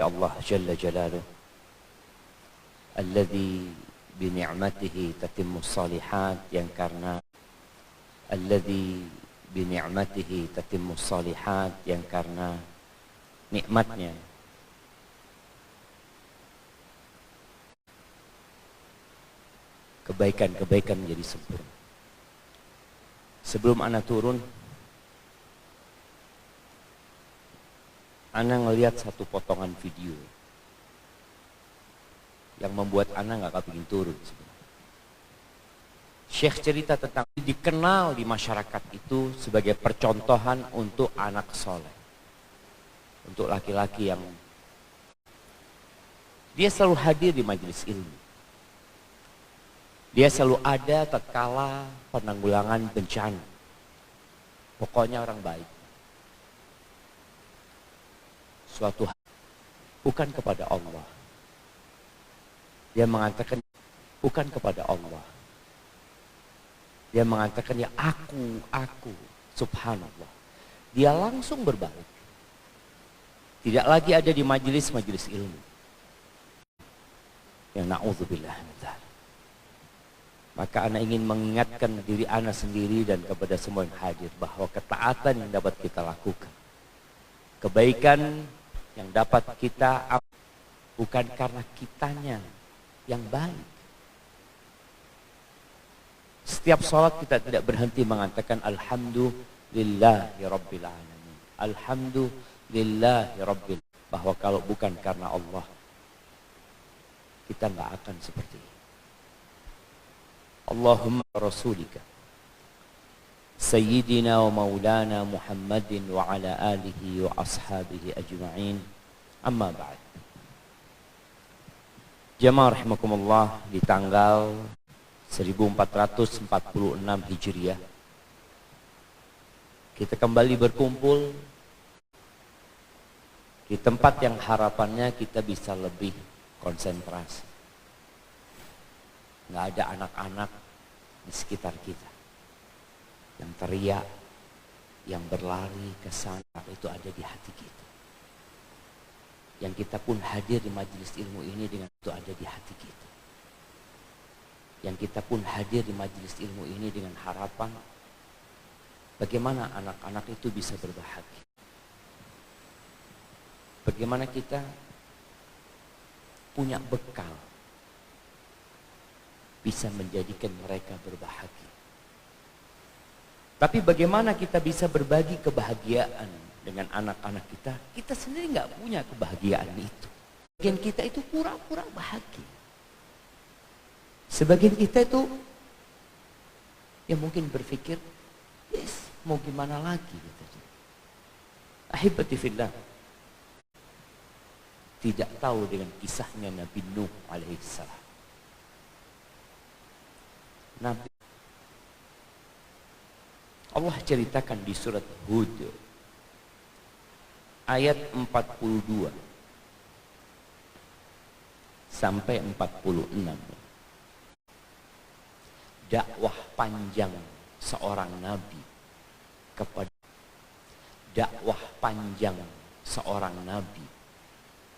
Allah Jalla Jalaluh alladzi bini'matihi tatimmus salihat, yang karena alladzi bini'matihi tatimmus salihat, yang karena nikmatnya kebaikan-kebaikan menjadi sempurna. Sebelum ana turun, ana ngelihat satu potongan video yang membuat ana nggak kepingin turun sebenarnya. Syekh cerita tentang dikenal di masyarakat itu sebagai percontohan untuk anak soleh, untuk laki-laki yang dia selalu hadir di majelis ilmu. Dia selalu ada tatkala penanggulangan bencana. Pokoknya orang baik. Suatu hal bukan kepada Allah. Dia mengatakan bukan kepada Allah. Dia mengatakan ya aku, subhanallah. Dia langsung berbalik. Tidak lagi ada di majelis-majelis ilmu. Yang na'udzubillah min dzalik. Maka ana ingin mengingatkan diri ana sendiri dan kepada semua yang hadir bahwa ketaatan yang dapat kita lakukan, kebaikan yang dapat kita bukan karena kitanya yang baik. Setiap sholat kita tidak berhenti mengatakan alhamdulillahi rabbil alamin, alhamdulillahi rabbil, bahwa kalau bukan karena Allah kita nggak akan seperti ini. Allahumma rasulika Sayyidina wa maulana Muhammadin wa ala alihi wa ashabihi ajma'in, amma ba'd. Jamaah rahimakumullah, di tanggal 1446 Hijriah kita kembali berkumpul di tempat yang harapannya kita bisa lebih konsentrasi. Nggak ada anak-anak di sekitar kita yang teriak, yang berlari ke sana. Itu ada di hati kita. Yang kita pun hadir di majelis ilmu ini dengan itu ada di hati kita. Yang kita pun hadir di majelis ilmu ini dengan harapan bagaimana anak-anak itu bisa berbahagia. Bagaimana kita punya bekal bisa menjadikan mereka berbahagia. Tapi bagaimana kita bisa berbagi kebahagiaan dengan anak-anak kita? Kita sendiri nggak punya kebahagiaan itu. Sebagian kita itu pura-pura bahagia. Sebagian kita itu ya mungkin berpikir, yes, mau gimana lagi gitu. Ahibati fillah, tidak tahu dengan kisahnya Nabi Nuh alaihissalam. Nabi Allah ceritakan di surat Hud ayat 42 sampai 46. Dakwah panjang seorang nabi kepada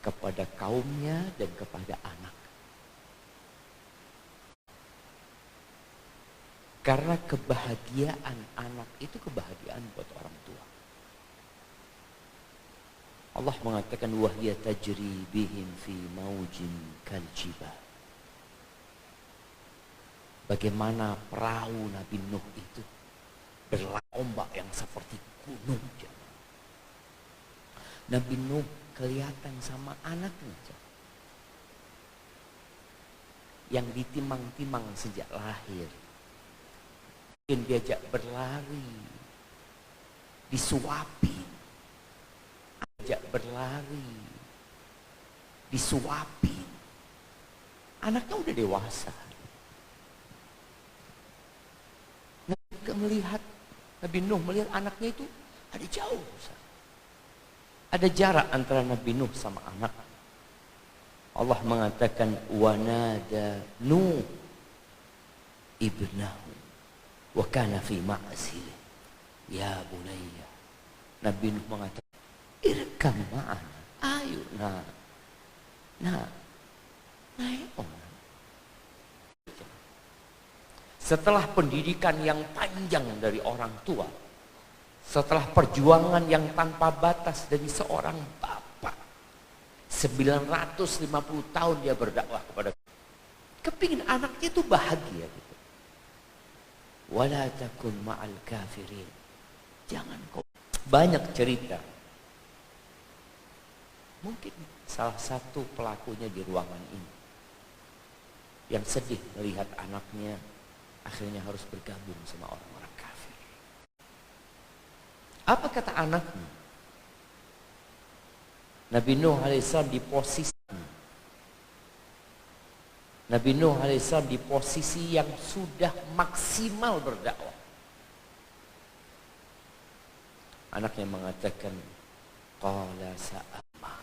kepada kaumnya dan kepada anak. Karena kebahagiaan anak itu kebahagiaan buat orang tua. Allah mengatakan wahya tajri bihim fi maujin kaljibal. Bagaimana perahu Nabi Nuh itu berlomba yang seperti gunung. Nabi Nuh kelihatan sama anaknya yang ditimang-timang sejak lahir. Mungkin diajak berlari, disuapin, anaknya udah dewasa. Nabi Nuh melihat anaknya itu ada jauh, ada jarak antara Nabi Nuh sama anak. Allah mengatakan wanada Nuh ibnahu wa kana fi ma'zil ya bunayya. Nabi Nuh mengatakan irkam ma'ana, ayo nak Nah, setelah pendidikan yang panjang dari orang tua, setelah perjuangan yang tanpa batas dari seorang bapak, 950 tahun dia berdakwah kepada, kepingin anaknya itu bahagia gitu. Wala takun ma'al kafirin. Jangan kau. Banyak cerita. Mungkin salah satu pelakunya di ruangan ini yang sedih melihat anaknya akhirnya harus bergabung sama orang-orang kafir. Apa kata anaknya? Nabi Nuh alaihissalam di posisi yang sudah maksimal berdakwah. Anaknya mengatakan, qala sa'ama,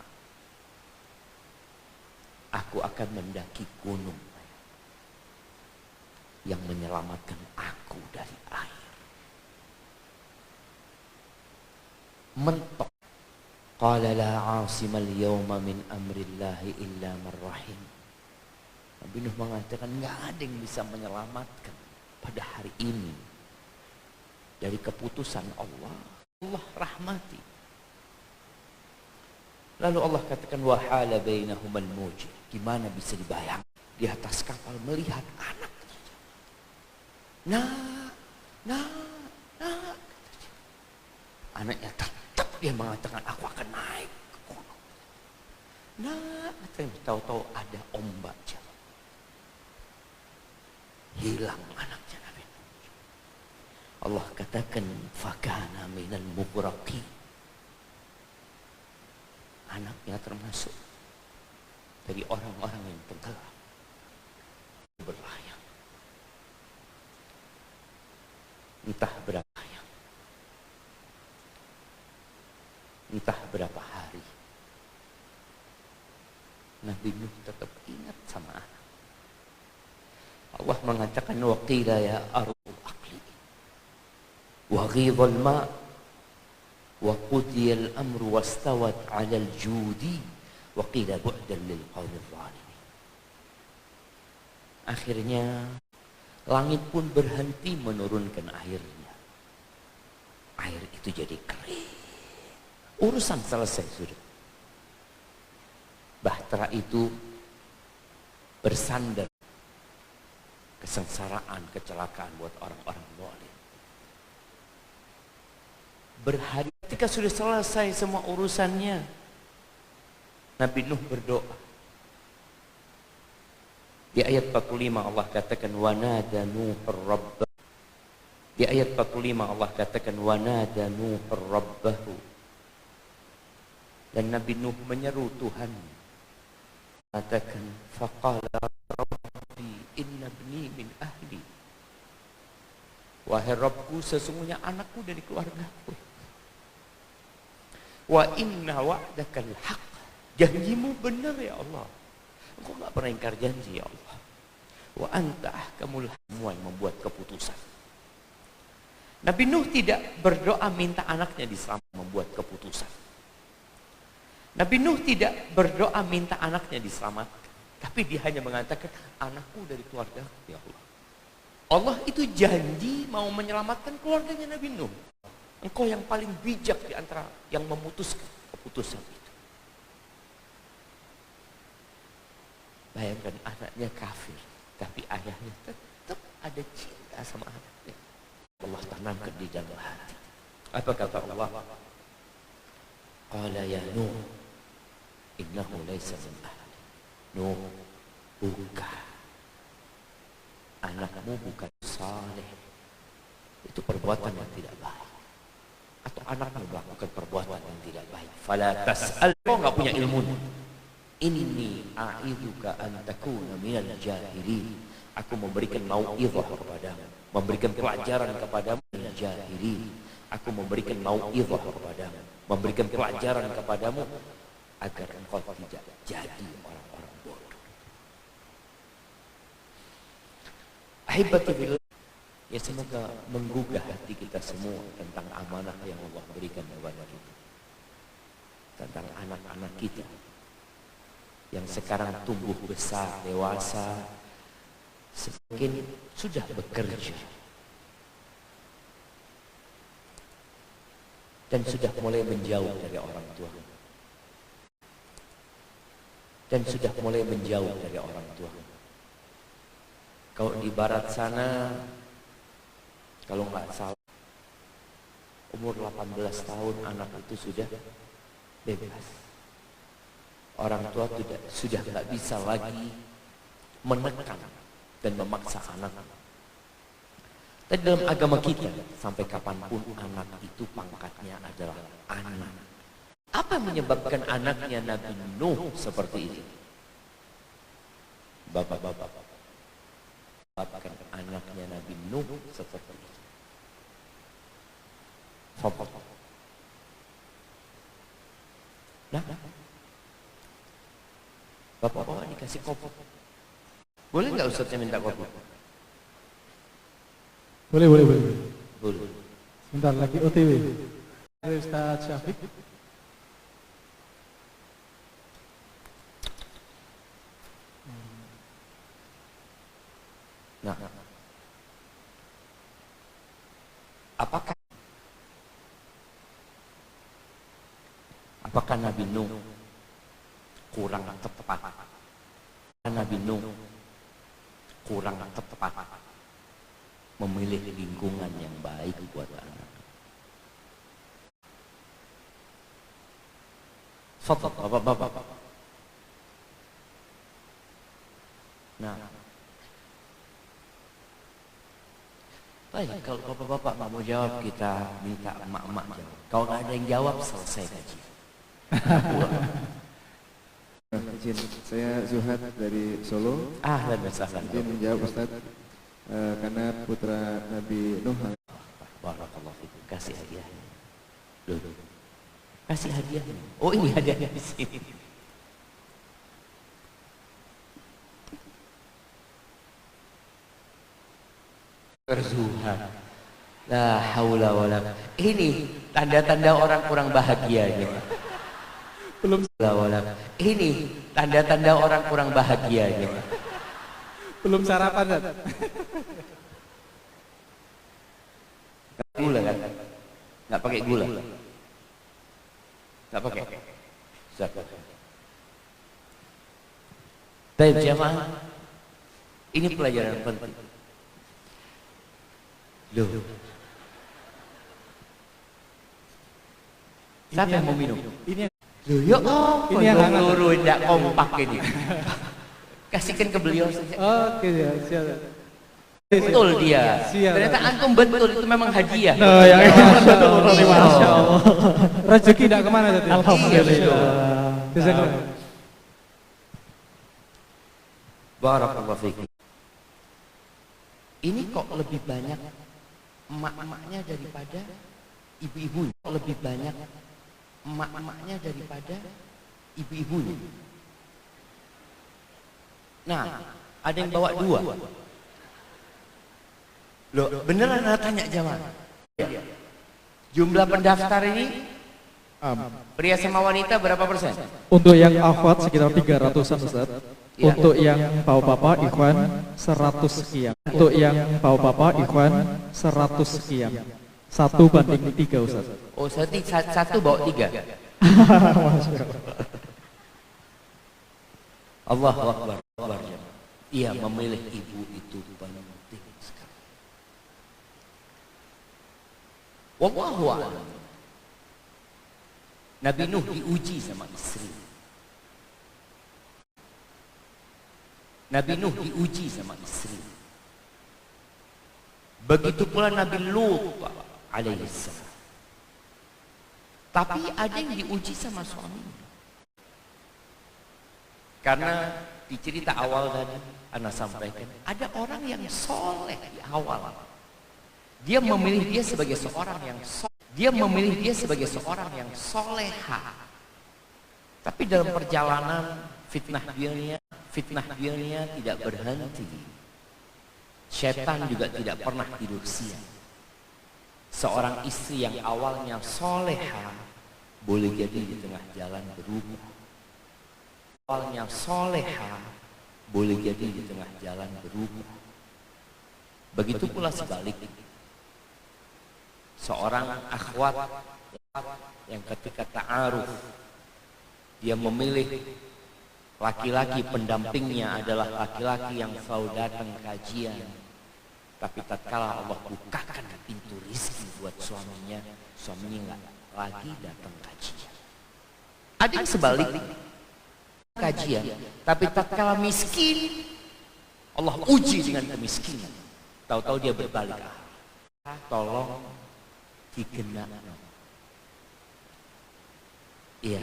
aku akan mendaki gunung yang menyelamatkan aku dari air. Mentok. Qala la 'asimal yawma min amrillahi illa man rahim. Nabi Nuh mengatakan nggak ada yang bisa menyelamatkan pada hari ini dari keputusan Allah. Allah rahmati. Lalu Allah katakan wahala bainahumal mawj. Gimana bisa dibayang di atas kapal melihat anaknya. Nah. Anaknya tetap dia mengatakan aku akan naik ke gunung. Nah, tahu-tahu ada ombak jatuh. Hilang anaknya Nabi Nuh. Allah katakan fakana minal mughraqin. Anaknya termasuk dari orang-orang yang tenggelam berlayar. Entah berapa hari Nabi Nuh tetap ingat sama anak. Allah mengatakan waqila ya ardu aqli wa ghidha al-ma' wa qudiya al-amru wastawat 'ala al-judi wa qila bu'dan lil qawmi adh-dhalimin. Akhirnya langit pun berhenti menurunkan airnya. Air itu jadi kering. Urusan selesai sudah. Bahtera itu bersandar. Kesengsaraan, kecelakaan buat orang-orang zalim. Berhari ketika sudah selesai semua urusannya, Nabi Nuh berdoa. Di ayat 45 Allah katakan wanada Nuhur rabbah. Di ayat 45 Allah katakan wanada Nuhur rabbahu. Dan Nabi Nuh menyeru Tuhan. Katakan faqala rabbi inna ibni min ahli. Wahai Rabbku, sesungguhnya anakku dari keluargaku. Wa inna wa'dakal haq. Janjimu benar ya Allah. Engkau gak pernah ingkar janji ya Allah. Wa anta ahkamul semua yang membuat keputusan. Nabi Nuh tidak berdoa minta anaknya diselamatkan membuat keputusan. Nabi Nuh tidak berdoa minta anaknya diselamatkan. Tapi dia hanya mengatakan anakku dari keluarga ya Allah. Allah itu janji mau menyelamatkan keluarganya Nabi Nuh. Engkau yang paling bijak di antara yang memutuskan keputusan itu. Bayangkan anaknya kafir, tapi ayahnya tetap ada cinta sama anaknya. Allah tanamkan di dalam hati. Apa kata Allah? Qala ya Nuh, innahu laysa min ahli. Nuh, bukan. Anakmu bukan saleh. Itu perbuatan yang tidak baik. Atau anakmu melakukan perbuatan yang tidak baik. Fala tas'al. Kau nggak punya ilmu. Inni a'idzuka an takuna minal jahilin. Aku memberikan mau'izah kepadamu, memberikan pelajaran kepadamu minal jahilin. Aku memberikan mau'izah kepadamu, memberikan pelajaran kepadamu agar engkau tidak jadi orang-orang bodoh. Ahibati billah. Ya semoga menggugah hati kita semua tentang amanah yang Allah berikan kepada kita. Tentang anak-anak kita. yang sekarang tumbuh besar, dewasa, semakin sudah bekerja dan sudah mulai menjauh dari orang tua, dan sudah mulai menjauh dari orang tua. Kalau di barat sana, kalau nggak salah, umur 18 tahun anak itu sudah bebas. Orang tua sudah nggak bisa lagi menekan dan memaksa anak. Tapi dalam agama kita, sampai kapanpun anak itu pangkatnya adalah anak. Apa yang menyebabkan anaknya Nabi Nuh seperti itu? Bapak-bapak, menyebabkan anaknya Nabi Nuh seperti itu. Nah, bapak-bapak dikasih kopi. Boleh nggak Ustaznya minta kopi? Boleh. Boleh. Sebentar lagi OTW. Ustaz Syafiq. Nah, apakah Nabi Nuh kurang tepat? Nabi Nuh kurang tepat memilih lingkungan yang baik buat anak. Bapak-bapak. Nah, baik, kalau bapak-bapak nggak mau jawab, kita minta emak-emak jawab. Kalau nggak ada yang jawab, selesai kajian. Izin, saya Zuhad dari Solo. Ahlan wa sahlan. Izin menjawab Ustaz, karena putra Nabi Nuh. Barakallahu fikum. Kasih hadiah. Dulu. Kasih hadiah. Oh, ini hadiahnya di sini. Berzuhad. La haula wala. Ini tanda-tanda orang kurang bahagia ini. Belum. Ini tanda-tanda orang kurang bahagia ini. Belum sarapan, Ustaz. Gula kan? Nggak pakai gula. Nggak pakai. Baik jamaah, ini pelajaran penting. Loh, siapa yang mau minum? Ini Loh, ya ini yang hangat. luru tidak kompak ini. Kasihkan ke beliau saja. Oke, ya, siap. Betul dia. Siap. Ternyata antum betul, itu memang hadiah. Nah, yang betul, Masya Allah. Rezeki tidak kemana tadi? Alhamdulillah. Jazakallah. Barakallahu fikum. Ini kok lebih banyak emak-emaknya daripada ibu-ibunya. Lebih banyak emak-emaknya daripada ibu-ibunya. Nah, ada yang bawa dua. Loh, beneran ada tanya jamaah. Jumlah pendaftar ini pria sama wanita berapa persen? Untuk yang akhwat sekitar 300-an, Ustaz. Ya. Untuk yang bapak-bapak ikhwan 100 sekian. Untuk yang bapak-bapak ikhwan 100 sekian. 1:3, Ustaz. Oh, satu bawa 3. Allahu Akbar. Iya, memilih ibu itu penting sekali. Wallahu a'lam. Nabi Nuh diuji sama istri. Nabi Nuh diuji sama istri. Begitu pula Nabi Lut alaihissalam. Tapi ada yang diuji sama suaminya. Karena di cerita awal tadi Ana sampaikan, ada orang yang soleh di awal. Dia memilih dia sebagai seorang yang soleha. Tapi dalam perjalanan fitnah dirinya tidak berhenti. Syaitan juga tidak pernah tidur siang. Seorang istri yang awalnya soleha boleh jadi di tengah jalan berubah. awalnya soleha boleh jadi di tengah jalan berubah. Begitu pula sebaliknya. Seorang akhwat yang ketika ta'aruf dia memilih laki-laki pendampingnya adalah laki-laki yang selalu datang kajian, tapi tatkala Allah bukakan pintu rizki buat suaminya nggak lagi datang kajian. Ada yang sebaliknya, kajian, tapi tatkala miskin Allah uji dengan kemiskinan, tahu-tahu dia berbalik. Tolong digenakno. Iya,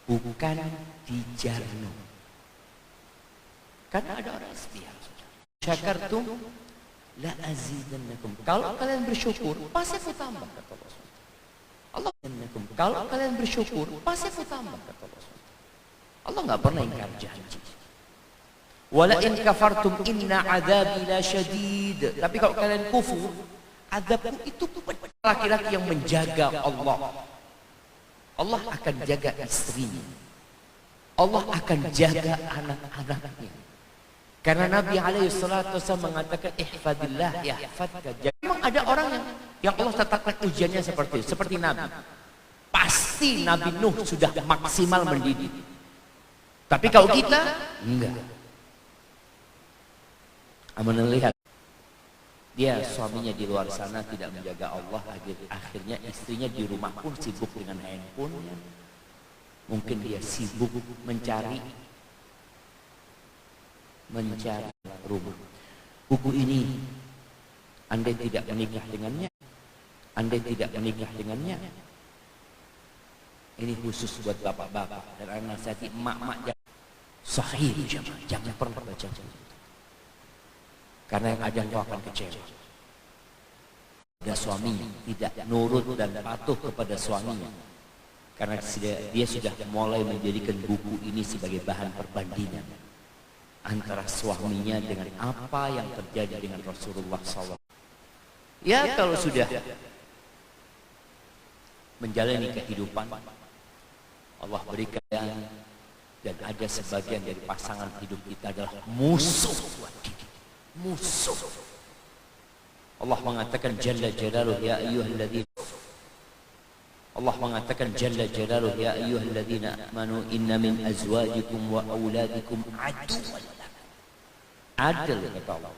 bukan dijarno. Karena ada orang setia. Syakartum la azidannakum. Kalau kalian bersyukur, pasti aku tambah, kata Allah. Kalau kalian bersyukur, pasti aku tambah, kata Allah. Allah nggak pernah ingkar janji. Wala in kafartum inna adzabi la syadid. Tapi kalau kalian kufur, azabku itu laki-laki yang menjaga Allah. Allah akan jaga istrinya. Allah akan jaga anak-anaknya. Karena Nabi SAW mengatakan ihfadillah yahfadka. Memang ada orang yang Allah tetapkan ujiannya seperti itu, seperti Nabi. Pasti Nabi Nuh sudah maksimal mendidik. Tapi kalau kita enggak. Aman lihat dia suaminya di luar sana tidak menjaga Allah, akhirnya istrinya di rumah pun sibuk dengan handphone. Mungkin dia sibuk mencari rumah. Buku ini andai tidak menikah dengannya, ini khusus buat bapak-bapak dan anak nasihati emak-emak, sahih jangan pernah baca. Karena yang ada kau akan kecewa. Ada suaminya tidak nurut dan patuh kepada suaminya. Karena dia sudah mulai menjadikan buku ini sebagai bahan perbandingan antara suaminya dengan apa yang terjadi dengan Rasulullah SAW. Ya kalau sudah menjalani kehidupan, Allah berikan dan ada sebagian dari pasangan hidup kita adalah musuh buat kita. Musuh. Allah mengatakan Jalla Jalaluh ya ayyuhalladzina. Allah mengatakan Jalla Jalaluh ya ayyuhalladzina amanu inna min azwajikum wa auladikum aduwwan lakum. Adil kata Allah.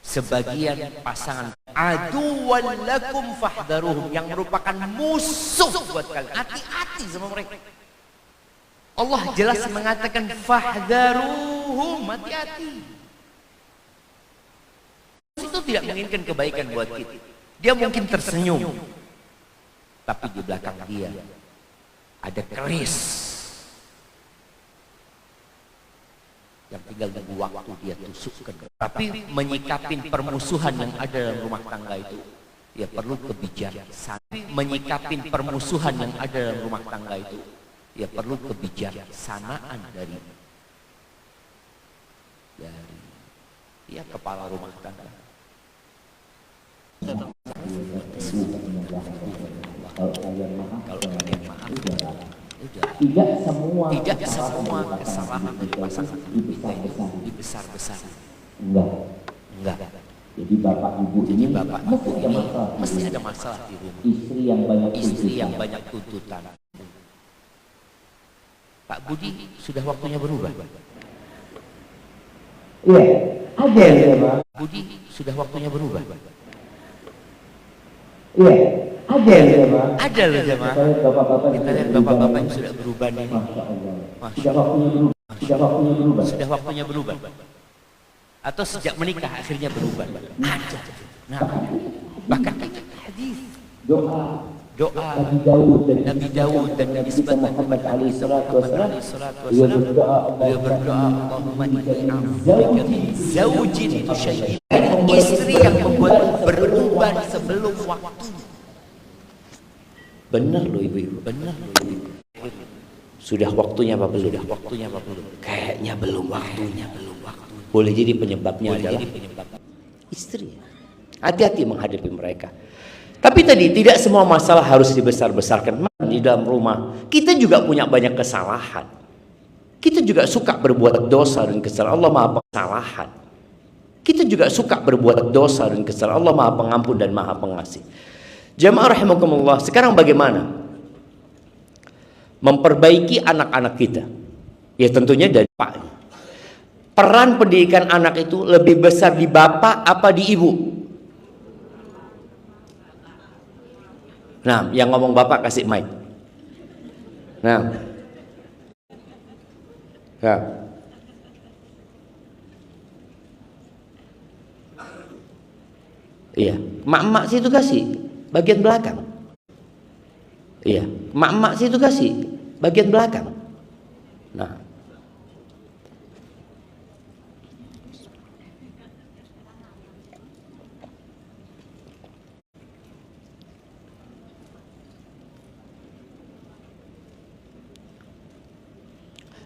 Sebagian pasangan aduwwan lakum fahdharuhum, yang merupakan musuh buat kalian. Hati-hati sama mereka. Allah jelas mengatakan fahdharuhum, hati-hati. Itu tidak menginginkan kebaikan buat kita. Dia mungkin tersenyum, tapi di belakang dia ada keris yang tinggal nunggu waktu dia tusukkan. Tapi menyikapin permusuhan yang ada dalam rumah tangga itu, ya perlu kebijaksanaan. Menyikapin permusuhan yang ada dalam rumah tangga itu, ya perlu kebijaksanaan dari kepala rumah tangga. Kalau kalian maaf, tidak semua kesalahan dari pasangan kita ini dibesar-besar. Enggak. Jadi bapak ibu ini mesti ada masalah di rumah. Istri yang banyak tuntutan. Pak Budi sudah waktunya berubah. Iya, ada ya Pak. Budi sudah waktunya berubah. Iya, ada ya Pak. Ada loh jemaah. Kita lihat bapak-bapak yang sudah berubah nih. Sudah waktunya berubah. Atau sejak menikah akhirnya berubah. Ada. Nah, bahkan hadis doa Nabi Daud dan Nabi Muhammad alaihi salatu wasallam, beliau berdoa Allahumma inni a'udzubika min zaujin tusyayyi, istri yang membuat beruban sebelum waktunya. Benar loh ibu-ibu, benar loh ibu-ibu. Sudah waktunya apa belum? Kayaknya belum waktunya. Boleh jadi penyebabnya adalah istri. Hati-hati menghadapi mereka. Tapi tadi tidak semua masalah harus dibesar-besarkan di dalam rumah. Kita juga punya banyak kesalahan. Kita juga suka berbuat dosa dan kesalahan. Allah Maha Kesalahan. Kita juga suka berbuat dosa dan kesalahan. Allah Maha Pengampun dan Maha Pengasih. Jamaah rahimakumullah, sekarang bagaimana memperbaiki anak-anak kita? Ya tentunya dari bapaknya. Peran pendidikan anak itu lebih besar di bapak apa di ibu? Nah, yang ngomong bapak kasih mic. Nah, ya. Iya, emak-emak situ kasih bagian belakang. Iya, emak-emak situ kasih bagian belakang.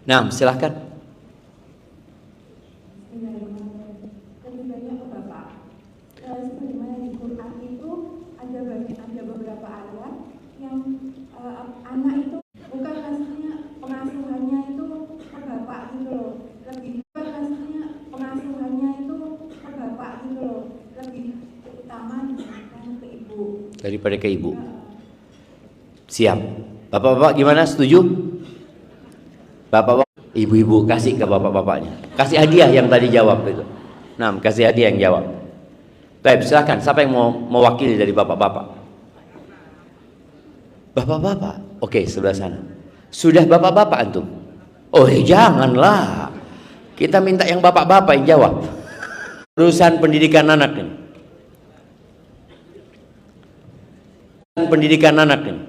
Nah, silahkan. Lebih banyak ke Bapak. Sebagaimana di Quran itu ada beberapa ayat yang anak itu bukan kasihnya pengasuhannya itu ke Bapak gitu loh. Lebih bukan kasihnya pengasuhannya itu ke Bapak gitu loh. Lebih utama diberikan ke Ibu. Daripada ke ibu. Siap. Bapak-bapak gimana? Setuju? Bapak-bapak, ibu-ibu kasih ke bapak-bapaknya. Kasih hadiah yang tadi jawab itu. Nah, kasih hadiah yang jawab. Baik, silakan. Siapa yang mau mewakili dari bapak-bapak? Bapak-bapak. Oke, sebelah sana. Sudah bapak-bapak antum? Oh, janganlah. Kita minta yang bapak-bapak yang jawab. Urusan pendidikan anak ini. Pendidikan anak ini.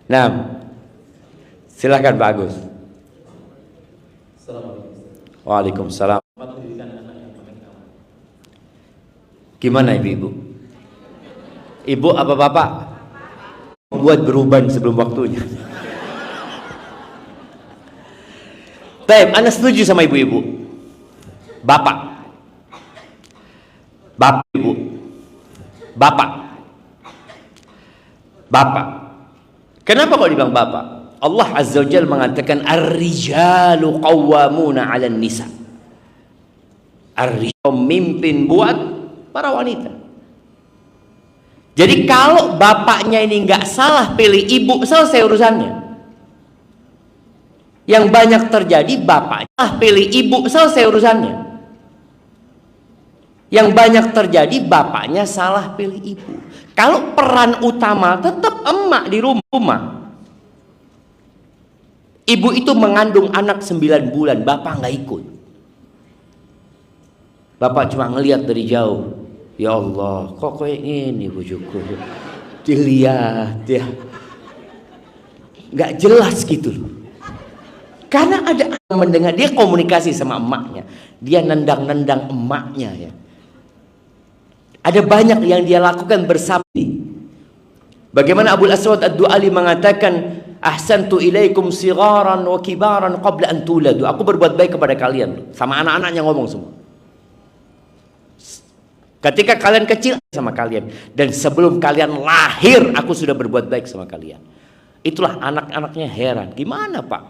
Nah, silakan Pak Agus. Waalaikumsalam. Gimana ibu-ibu? Ibu apa bapak? Buat beruban sebelum waktunya. Baik, Anda setuju sama ibu-ibu? Bapak. Bapak ibu. Bapak. Bapak. Kenapa kok dibilang bapak? Allah Azza wa Jalla mengatakan ar-rijalu qawwamuna 'alan nisa. Ar-rijalu pemimpin buat para wanita. Jadi kalau bapaknya ini nggak salah pilih ibu, selesai urusannya. Yang banyak terjadi bapaknya salah pilih ibu, selesai urusannya. Yang banyak terjadi bapaknya salah pilih ibu. Kalau peran utama tetap emak di rumah. Ibu itu mengandung anak 9 bulan, bapak nggak ikut. Bapak cuma ngelihat dari jauh. Ya Allah, kok kayak ini bujuku. Dilihat ya. Nggak jelas gitu loh. Karena ada yang mendengar, dia komunikasi sama emaknya. Dia nendang-nendang emaknya ya. Ada banyak yang dia lakukan bersabdi. Bagaimana Abu Aswad Ad-Du'ali mengatakan, ahsantu ilaikum sigharan wa kibaran qabla an tuladu. Aku berbuat baik kepada kalian. Sama anak-anaknya ngomong semua. Ketika kalian kecil sama kalian, dan sebelum kalian lahir aku sudah berbuat baik sama kalian. Itulah anak-anaknya heran. Gimana Pak?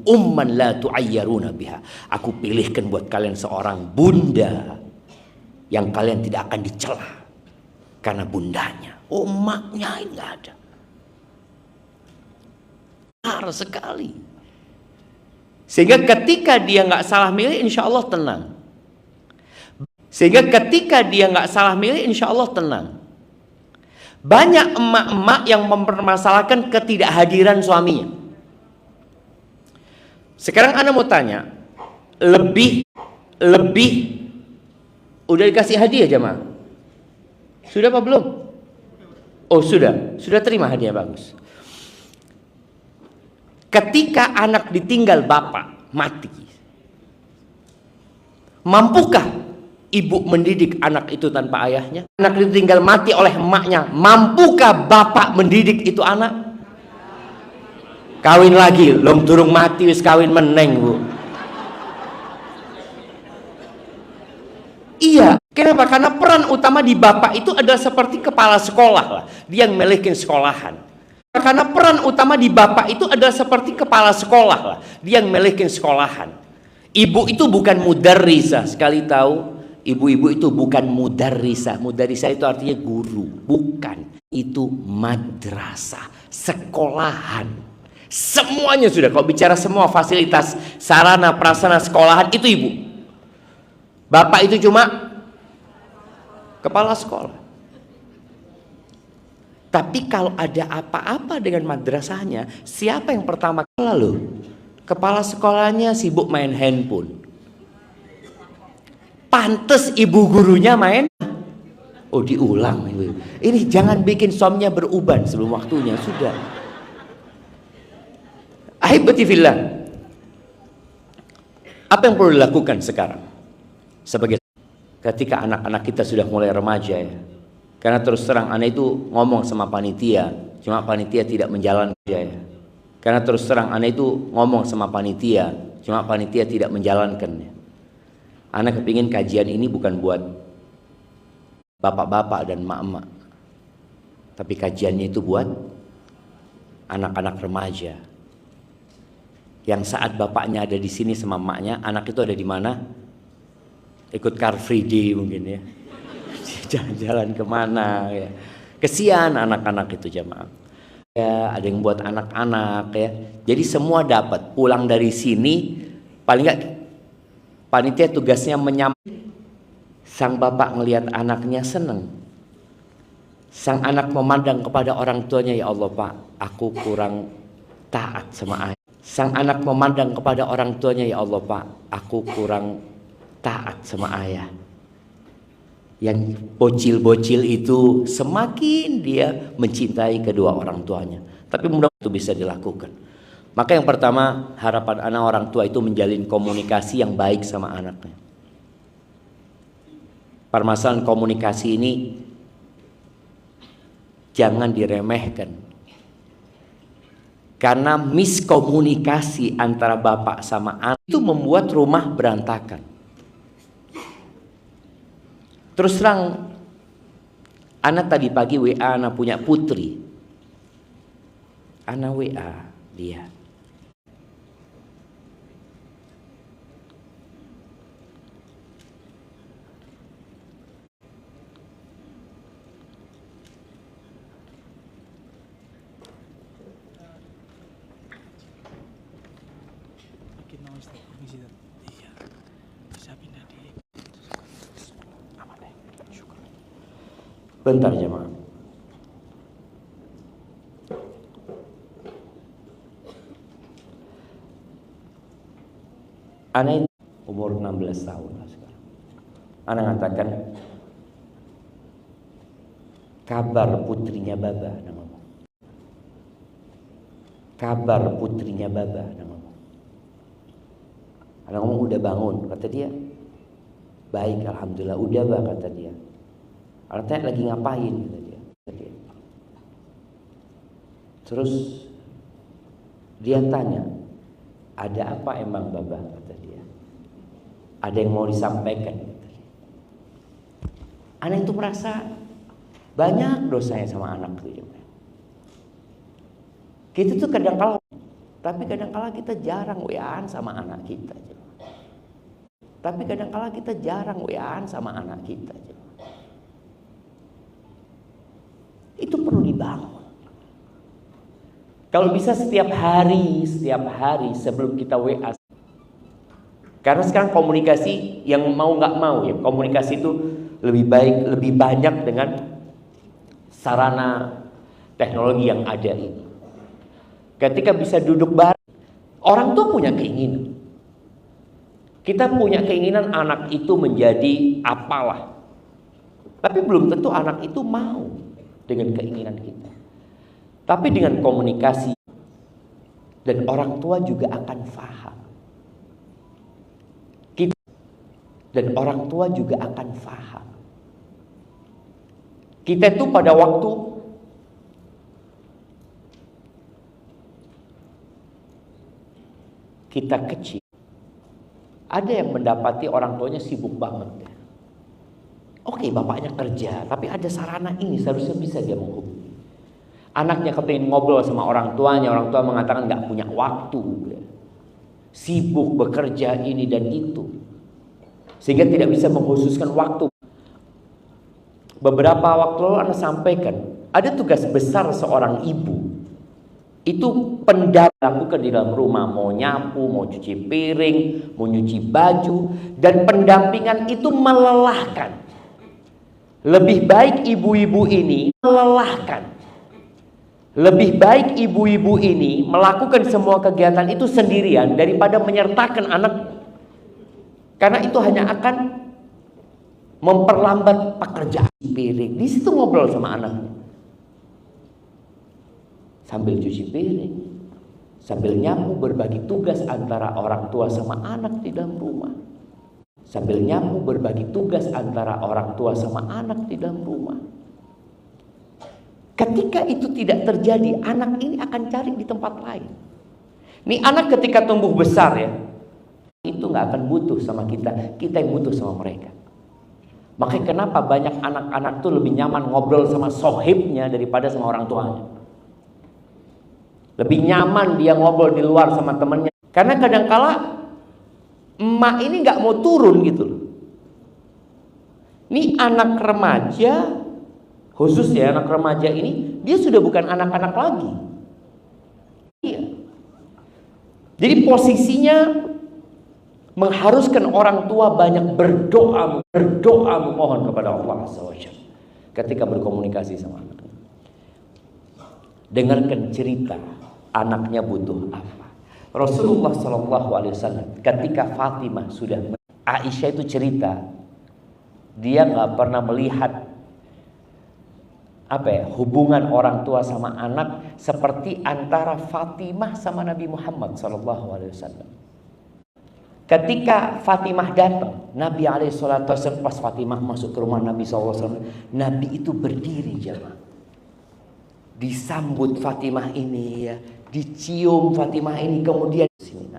Umman la tu'ayyaruna biha. Aku pilihkan buat kalian seorang bunda yang kalian tidak akan dicela karena bundanya. Oh, emaknya nggak ada. Benar sekali. Sehingga ketika dia nggak salah milih, insya Allah tenang. Sehingga ketika dia nggak salah milih, insya Allah tenang. Banyak emak-emak yang mempermasalahkan ketidakhadiran suaminya. Sekarang Anda mau tanya, lebih udah dikasih hadiah jemaah? Sudah apa belum? Oh sudah terima hadiah, bagus. Ketika anak ditinggal bapak mati, mampukah ibu mendidik anak itu tanpa ayahnya? Anak ditinggal mati oleh emaknya, mampukah bapak mendidik itu anak? Kawin lagi, belum durung mati wis kawin meneng bu. Iya, kenapa? Karena peran utama di bapak itu adalah seperti kepala sekolah lah. Dia yang milikin sekolahan. Karena peran utama di bapak itu adalah seperti kepala sekolah lah. Dia yang milikin sekolahan. Ibu itu bukan mudarrisah. Sekali tahu, ibu-ibu itu bukan mudarrisah. Mudarrisah itu artinya guru. Bukan. Itu madrasah. Sekolahan. Semuanya sudah. Kalau bicara semua fasilitas, sarana, prasarana sekolahan, itu ibu. Bapak itu cuma kepala sekolah. Tapi kalau ada apa-apa dengan madrasahnya, siapa yang pertama kali? Kepala sekolahnya sibuk main handphone. Pantes ibu gurunya main. Oh, diulang. Ini jangan bikin somnya beruban sebelum waktunya. Sudah. Ahibati fillah. Apa yang perlu dilakukan sekarang? Sebagai ketika anak-anak kita sudah mulai remaja ya. Karena terus terang anak itu ngomong sama panitia, cuma panitia tidak menjalankan ya. Karena terus terang anak itu ngomong sama panitia, cuma panitia tidak menjalankan ya. Anak kepingin kajian ini bukan buat bapak-bapak dan emak-emak, tapi kajiannya itu buat anak-anak remaja. Yang saat bapaknya ada di sini sama emaknya, anak itu ada di mana? Ikut Car Free Day mungkin ya, jalan-jalan kemana ya. Kesian anak-anak itu jamaah ya, ada yang buat anak-anak ya. Jadi semua dapat pulang dari sini, paling nggak panitia tugasnya menyampaikan. Sang bapak ngelihat anaknya seneng, sang anak memandang kepada orang tuanya, ya Allah Pak, aku kurang taat sama ayah. Sang anak memandang kepada orang tuanya, ya Allah Pak, aku kurang taat sama ayah. Yang bocil-bocil itu semakin dia mencintai kedua orang tuanya. Tapi mudah-mudahan itu bisa dilakukan. Maka yang pertama, harapan anak orang tua itu menjalin komunikasi yang baik sama anaknya. Permasalahan komunikasi ini jangan diremehkan. Karena miskomunikasi antara bapak sama anak itu membuat rumah berantakan. Terus terang, anak tadi pagi WA anak punya putri. Anak WA dia. Bentar jemaah. Anak umur 16 tahun sekarang. Anak mengatakan kabar putrinya Baba, ngomong. Kabar putrinya Baba, ngomong. Anak ngomong udah bangun, kata dia. Baik, alhamdulillah, udah Bah, kata dia. Artinya lagi ngapain, kata dia. Terus dia tanya, ada apa emang Baba, kata dia. Ada yang mau disampaikan, kata dia. Anak itu merasa banyak dosanya sama anak itu. Kita tuh kadang-kala, tapi kadang-kala kita jarang WA-an sama anak kita. Tapi kadang-kala kita jarang WA-an sama anak kita. Itu perlu dibangun. Kalau bisa setiap hari sebelum kita WA. Karena sekarang komunikasi yang mau nggak mau ya, komunikasi itu lebih baik, lebih banyak dengan sarana teknologi yang ada ini. Ketika bisa duduk bareng, orang tua punya keinginan. Kita punya keinginan anak itu menjadi apalah. Tapi belum tentu anak itu mau dengan keinginan kita. Tapi dengan komunikasi dan orang tua juga akan faham. Dan orang tua juga akan faham. Kita itu pada waktu kita kecil, ada yang mendapati orang tuanya sibuk banget. Oke, bapaknya kerja, tapi ada sarana ini seharusnya bisa dia menghubungi. Anaknya kepingin ngobrol sama orang tuanya mengatakan nggak punya waktu, sibuk bekerja ini dan itu, sehingga tidak bisa mengkhususkan waktu. Beberapa waktu lalu Anda sampaikan, ada tugas besar seorang ibu. Itu pendampingan di dalam rumah, mau nyapu, mau cuci piring, mau nyuci baju, dan pendampingan itu melelahkan. Lebih baik ibu-ibu ini melelahkan. Lebih baik ibu-ibu ini melakukan semua kegiatan itu sendirian daripada menyertakan anak. Karena itu hanya akan memperlambat pekerjaan piring. Di situ ngobrol sama anaknya. Sambil cuci piring, sambil nyapu, berbagi tugas antara orang tua sama anak di dalam rumah. Sambil nyapu, berbagi tugas antara orang tua sama anak di dalam rumah. Ketika itu tidak terjadi, anak ini akan cari di tempat lain. Nih anak ketika tumbuh besar ya, itu nggak akan butuh sama kita, kita yang butuh sama mereka. Makanya kenapa banyak anak-anak tuh lebih nyaman ngobrol sama sohibnya daripada sama orang tuanya. Lebih nyaman dia ngobrol di luar sama temennya. Karena kadangkala emak ini nggak mau turun gitu loh. Ini anak remaja, khusus ya anak remaja ini, dia sudah bukan anak-anak lagi. Iya. Jadi posisinya mengharuskan orang tua banyak berdoa memohon kepada Allah SWT ketika berkomunikasi sama anaknya. Dengarkan cerita anaknya butuh apa. Rasulullah SAW ketika Fatimah sudah, Aisyah itu cerita, dia nggak pernah melihat hubungan orang tua sama anak seperti antara Fatimah sama Nabi Muhammad SAW. Ketika Fatimah datang, Nabi SAW pas Fatimah masuk ke rumah Nabi SAW, Nabi itu berdiri jemaah, disambut Fatimah ini ya, dicium Fatimah ini, kemudian sini.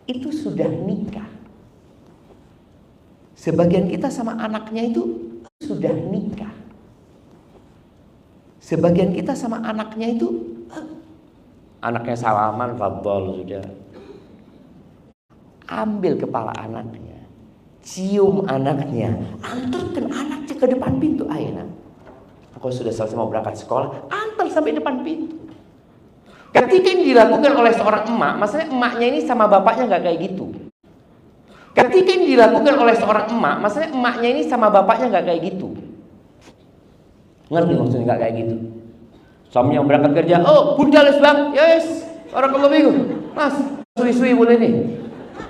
Itu sudah nikah. Sebagian kita sama anaknya itu sudah nikah. Sebagian kita sama anaknya itu anaknya salaman, fadhol sudah. Ambil kepala anaknya, cium anaknya, antarkan anaknya ke depan pintu. Ayo nak, aku sudah selesai mau berangkat sekolah, antar sampai depan pintu. Ketika ini dilakukan oleh seorang emak, maksudnya emaknya ini sama bapaknya nggak kayak gitu. Ketika ini dilakukan oleh seorang emak, maksudnya emaknya ini sama bapaknya nggak kayak gitu. Ngerti maksudnya nggak kayak gitu? Suaminya berangkat kerja, oh budal Islam, yes, orang kalau bingung, mas, sui-sui boleh nih.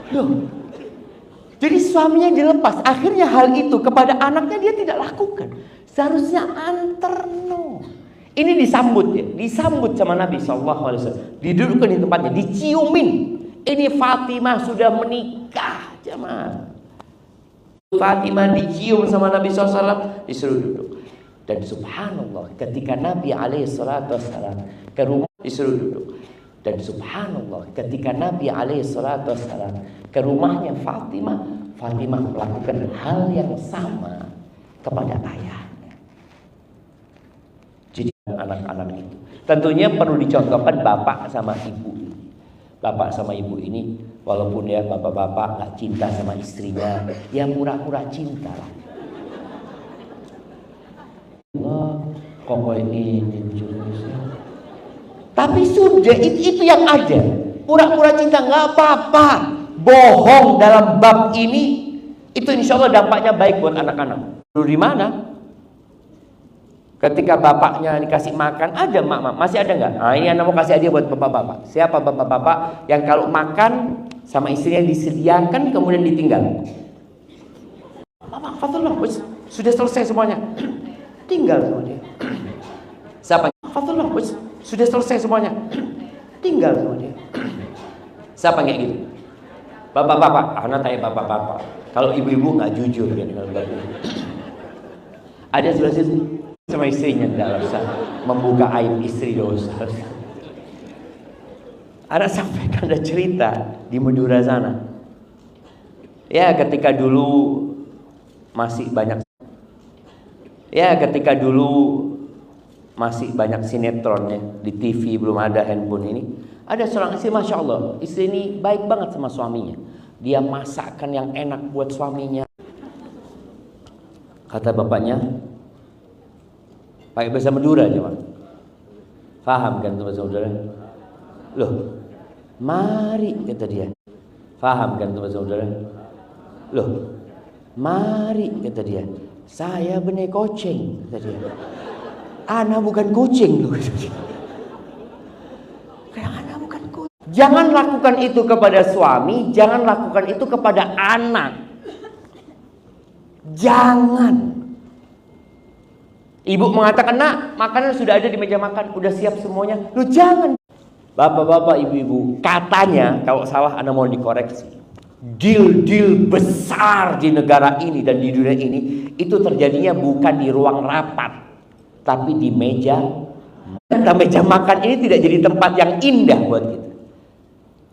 Loh. Jadi suaminya dilepas, akhirnya hal itu kepada anaknya dia tidak lakukan. Seharusnya antar no. Ini disambut ya, disambut sama Nabi SAW, didudukkan di tempatnya, diciumin. Ini Fatimah sudah menikah, jemaah. Fatimah dicium sama Nabi SAW, disuruh duduk. Dan subhanallah, ketika Nabi SAW ke rumah, disuruh duduk. Dan subhanallah, ketika Nabi SAW ke rumahnya Fatimah, Fatimah melakukan hal yang sama kepada ayahnya. Jadi anak-anak itu tentunya perlu dicontohkan bapak sama ibu. Bapak sama ibu ini, walaupun ya bapak-bapak gak cinta sama istrinya, ya pura-pura cinta lah. Allah, kok ini tapi sudah itu yang ada. Pura-pura cinta nggak apa-apa. Bohong dalam bab ini itu insya Allah dampaknya baik buat anak-anak. Dulu di mana? Ketika bapaknya dikasih makan, ada mak, masih ada nggak? Nah ini anak mau kasih hadiah buat bapak-bapak. Siapa bapak-bapak yang kalau makan sama istrinya disediakan kemudian ditinggal? Bapak Fatullah, sudah selesai semuanya. Tinggal sama dia. Siapa? Fatullah, sudah selesai semuanya. Tinggal sama dia. Siapa kayak gitu? Bapak-bapak, anak tanya bapak-bapak. Kalau ibu-ibu nggak jujur ya dengan bapak. Ada sebelah situ sama istrinya tidak usah membuka aib istri dosa. Ada sampaikan ada cerita di Madura sana. Ya ketika dulu masih banyak. Ya, ketika dulu masih banyak sinetron ya, di TV belum ada handphone ini. Ada seorang istri, Masya Allah, istri ini baik banget sama suaminya. Dia masakkan yang enak buat suaminya. Kata bapaknya, pakai bahasa Madura aja, Pak. Faham kan tuh bahasa Madura? Loh, mari, kata dia. Faham kan tuh bahasa Madura? Loh, mari, kata dia. Saya benih kucing, kata dia. Ana bukan kucing loh, kata dia. Kayak ana bukan kucing. Jangan lakukan itu kepada suami, jangan lakukan itu kepada anak. Jangan. Ibu mengatakan, nak, makanan sudah ada di meja makan, udah siap semuanya. Lu jangan. Bapak-bapak, ibu-ibu, katanya kalau salah Anda mau dikoreksi. Deal-deal besar di negara ini dan di dunia ini itu terjadinya bukan di ruang rapat, tapi di meja. Karena meja makan ini tidak jadi tempat yang indah buat kita.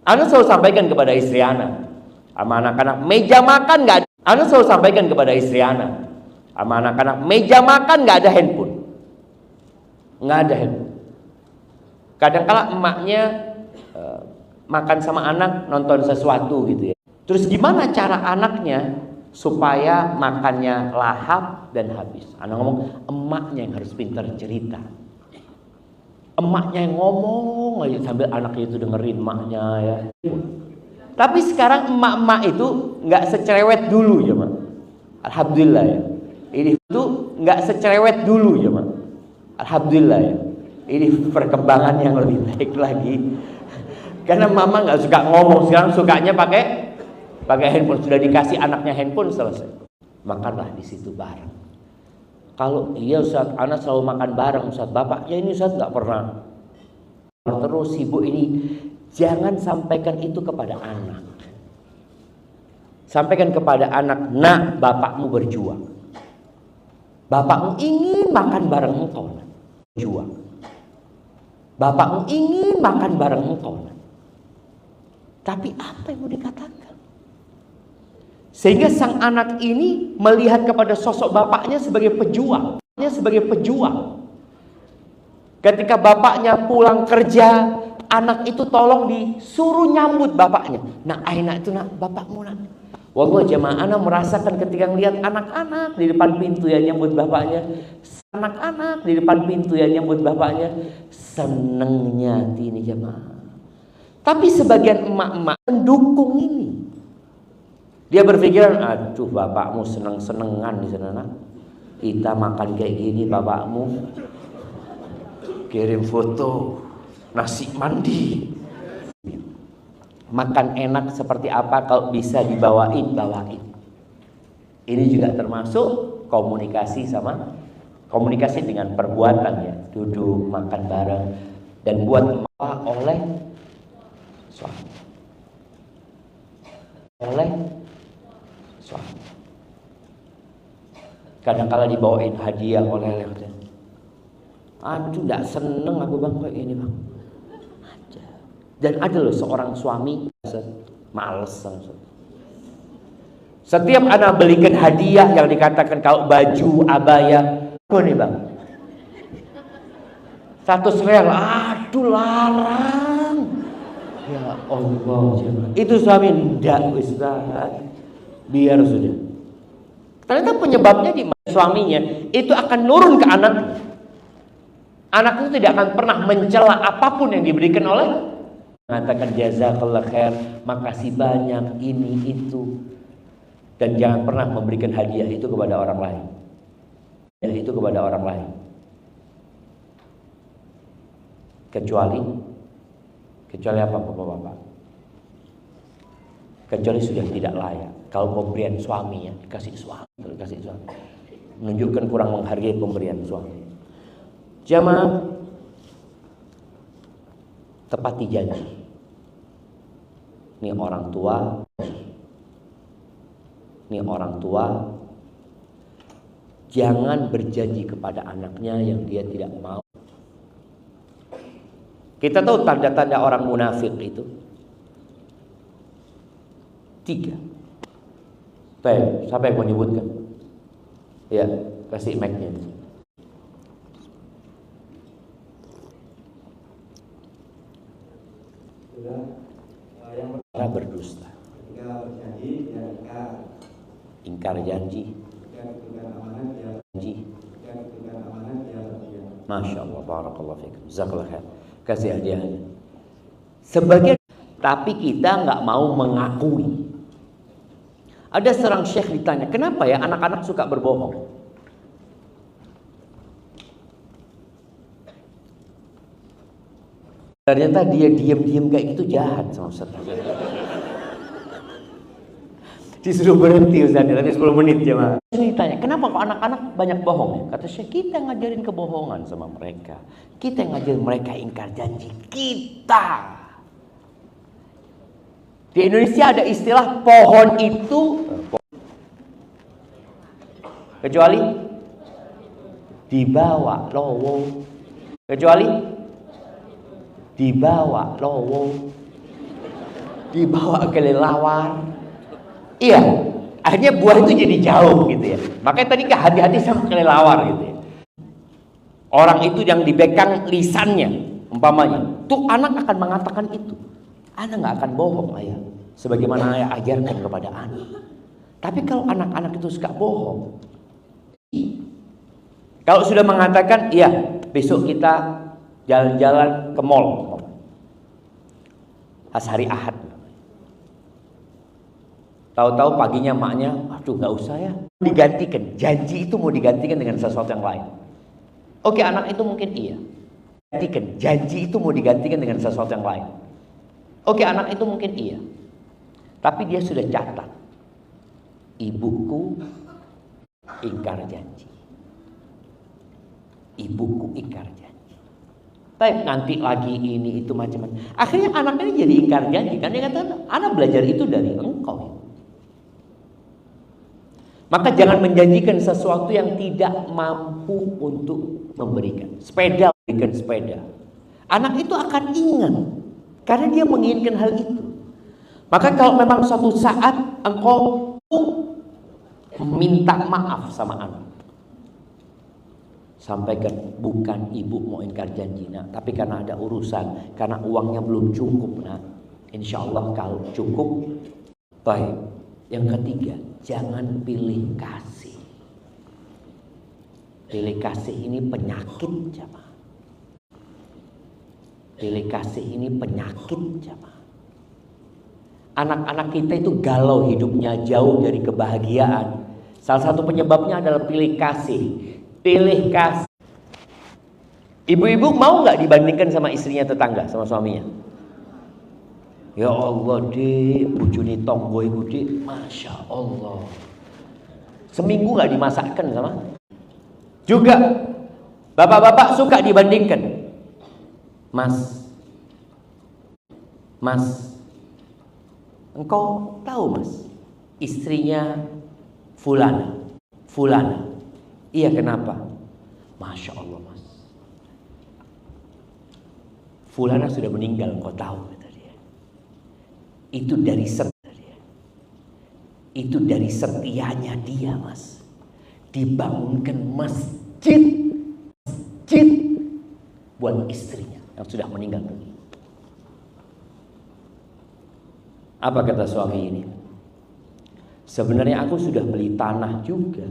Anda selalu sampaikan kepada istri Anda, sama anak-anak, meja makan nggak ada. Anda selalu sampaikan kepada istri Anda, sama anak-anak, meja makan nggak ada handphone, nggak ada handphone. Kadang-kala emaknya makan sama anak nonton sesuatu gitu ya. Terus gimana cara anaknya supaya makannya lahap dan habis? Anak ngomong, emaknya yang harus pintar cerita. Emaknya yang ngomong aja sambil anaknya itu dengerin emaknya ya. Tapi sekarang emak-emak itu nggak secerewet dulu ya, Mak. Alhamdulillah ya. Ini itu nggak secerewet dulu ya, Mak. Alhamdulillah ya. Ini perkembangan yang lebih baik lagi. Karena mama nggak suka ngomong, sekarang sukanya pakai handphone. Sudah dikasih anaknya handphone, selesai. Makanlah di situ bareng. Kalau iya Ustaz, anak selalu makan bareng Ustaz. Bapaknya ini Ustaz nggak pernah. Terus sibuk ini. Jangan sampaikan itu kepada anak. Sampaikan kepada anak, nak, bapakmu berjuang. Bapakmu ingin makan bareng engkau. Berjuang. Bapakmu ingin makan bareng engkau. Tapi apa yang mau dikatakan? Sehingga sang anak ini melihat kepada sosok bapaknya sebagai pejuang. Sebagai pejuang. Ketika bapaknya pulang kerja, anak itu tolong disuruh nyambut bapaknya. Nah, aina itu nak, bapakmu nak. Wallah jemaah, anak merasakan ketika melihat anak-anak di depan pintu yang nyambut bapaknya. Anak-anak di depan pintu yang nyambut bapaknya. Senengnya ini jemaah. Tapi sebagian emak-emak mendukung ini. Dia berpikiran, aduh bapakmu seneng-senengan di sana nak. Kita makan kayak gini bapakmu kirim foto nasi mandi. Makan enak seperti apa kalau bisa dibawain, bawain. Ini juga termasuk komunikasi dengan perbuatan ya. Duduk makan bareng dan buat oleh suami. Oleh suami. Kadang-kala dibawain hadiah oleh aduh gak seneng aku bang kayak ini bang. Dan ada loh seorang suami males. Setiap anak belikan hadiah yang dikatakan kalau baju, abaya, apa nih bang? 100 real, aduh larang. Ya Allah, itu suami enggak Ustaz. Biar sudah. Ternyata penyebabnya di suaminya itu akan nurun ke anak. Anak itu tidak akan pernah mencela apapun yang diberikan oleh. Mengatakan jazakallah khair, makasih banyak, ini itu. Dan jangan pernah memberikan hadiah itu kepada orang lain. Hadiah itu kepada orang lain. Kecuali apa Bapak-bapak? Kecuali sudah tidak layak. Kalau pemberian suami ya, dikasih suami. Menunjukkan kurang menghargai pemberian suami. Jamaah, tepati janji. Ini orang tua jangan berjanji kepada anaknya yang dia tidak mau. Kita tahu tanda-tanda orang munafik itu 3. Baik, siapa yang menyebutkan? Ya, kasih mic-nya. Yang pertama berdusta. Ketika berjanji dia Ingkar janji. ketika diberikan amanat dia Janji. ketika diberikan amanat dia berkhianat. Masya Allah, barakallahu fikum. Jazakallah khair. Kasih hadiahnya. Sebagian, tapi kita nggak mau mengakui. Ada seorang syekh ditanya, kenapa ya anak-anak suka berbohong? Ternyata dia diam-diam kayak gitu jahat sama Ustaz. Disuruh berhenti Ustaz, tapi 10 menit jemaah. Ditanya, kenapa kok anak-anak banyak bohong ya? Kata Syekh, kita ngajarin kebohongan sama mereka. Kita ngajarin mereka ingkar janji. Kita. Di Indonesia ada istilah pohon itu kecuali dibawa lowo. Kecuali dibawa lowo. Dibawa kelelawar. Iya, akhirnya buah itu jadi jauh gitu ya. Makanya tadi hati-hati sama kelelawar gitu ya. Orang itu yang dibekang lisannya, umpamanya, tuh anak akan mengatakan itu. Anak nggak akan bohong ayah, sebagaimana ayah ajarkan kepada anak. Tapi kalau anak-anak itu suka bohong, kalau sudah mengatakan, iya besok kita jalan-jalan ke mall, pas hari Ahad, tahu-tahu paginya maknya, aduh nggak usah ya, digantikan, janji itu mau digantikan dengan sesuatu yang lain. Oke, anak itu mungkin iya, gantikan, janji itu mau digantikan dengan sesuatu yang lain. Oke, anak itu mungkin iya, tapi dia sudah catat, ibuku ingkar janji, ibuku ingkar janji. Tapi nanti lagi ini itu macam-macam. Akhirnya anak ini jadi ingkar janji, kan dia kata, anak belajar itu dari engkau. Maka jangan menjanjikan sesuatu yang tidak mampu untuk memberikan. Sepeda, berikan sepeda. Anak itu akan ingat. Karena dia menginginkan hal itu. Maka kalau memang suatu saat engkau minta maaf sama anak, sampaikan, bukan ibu mau ingkar janji nak, tapi karena ada urusan, karena uangnya belum cukup nak. Insya Allah kalau cukup. Baik. Yang ketiga, jangan pilih kasih. Pilih kasih ini penyakit jemaah. Pilih kasih ini penyakit jemaah. Anak-anak kita itu galau hidupnya, jauh dari kebahagiaan. Salah satu penyebabnya adalah pilih kasih. Pilih kasih. Ibu-ibu mau nggak dibandingkan sama istrinya tetangga, sama suaminya? Ya Allah dek, bujuni tonggo iku dek, Masya Allah. Seminggu nggak dimasakkan sama. Juga bapak-bapak suka dibandingkan. Mas, engkau tahu mas, istrinya fulana. Iya kenapa? Masya Allah mas, fulana sudah meninggal, engkau tahu kata dia. Itu dari setianya dia mas, dibangunkan masjid buat istrinya yang sudah meninggal dunia. Apa kata suami ini? Sebenarnya aku sudah beli tanah juga.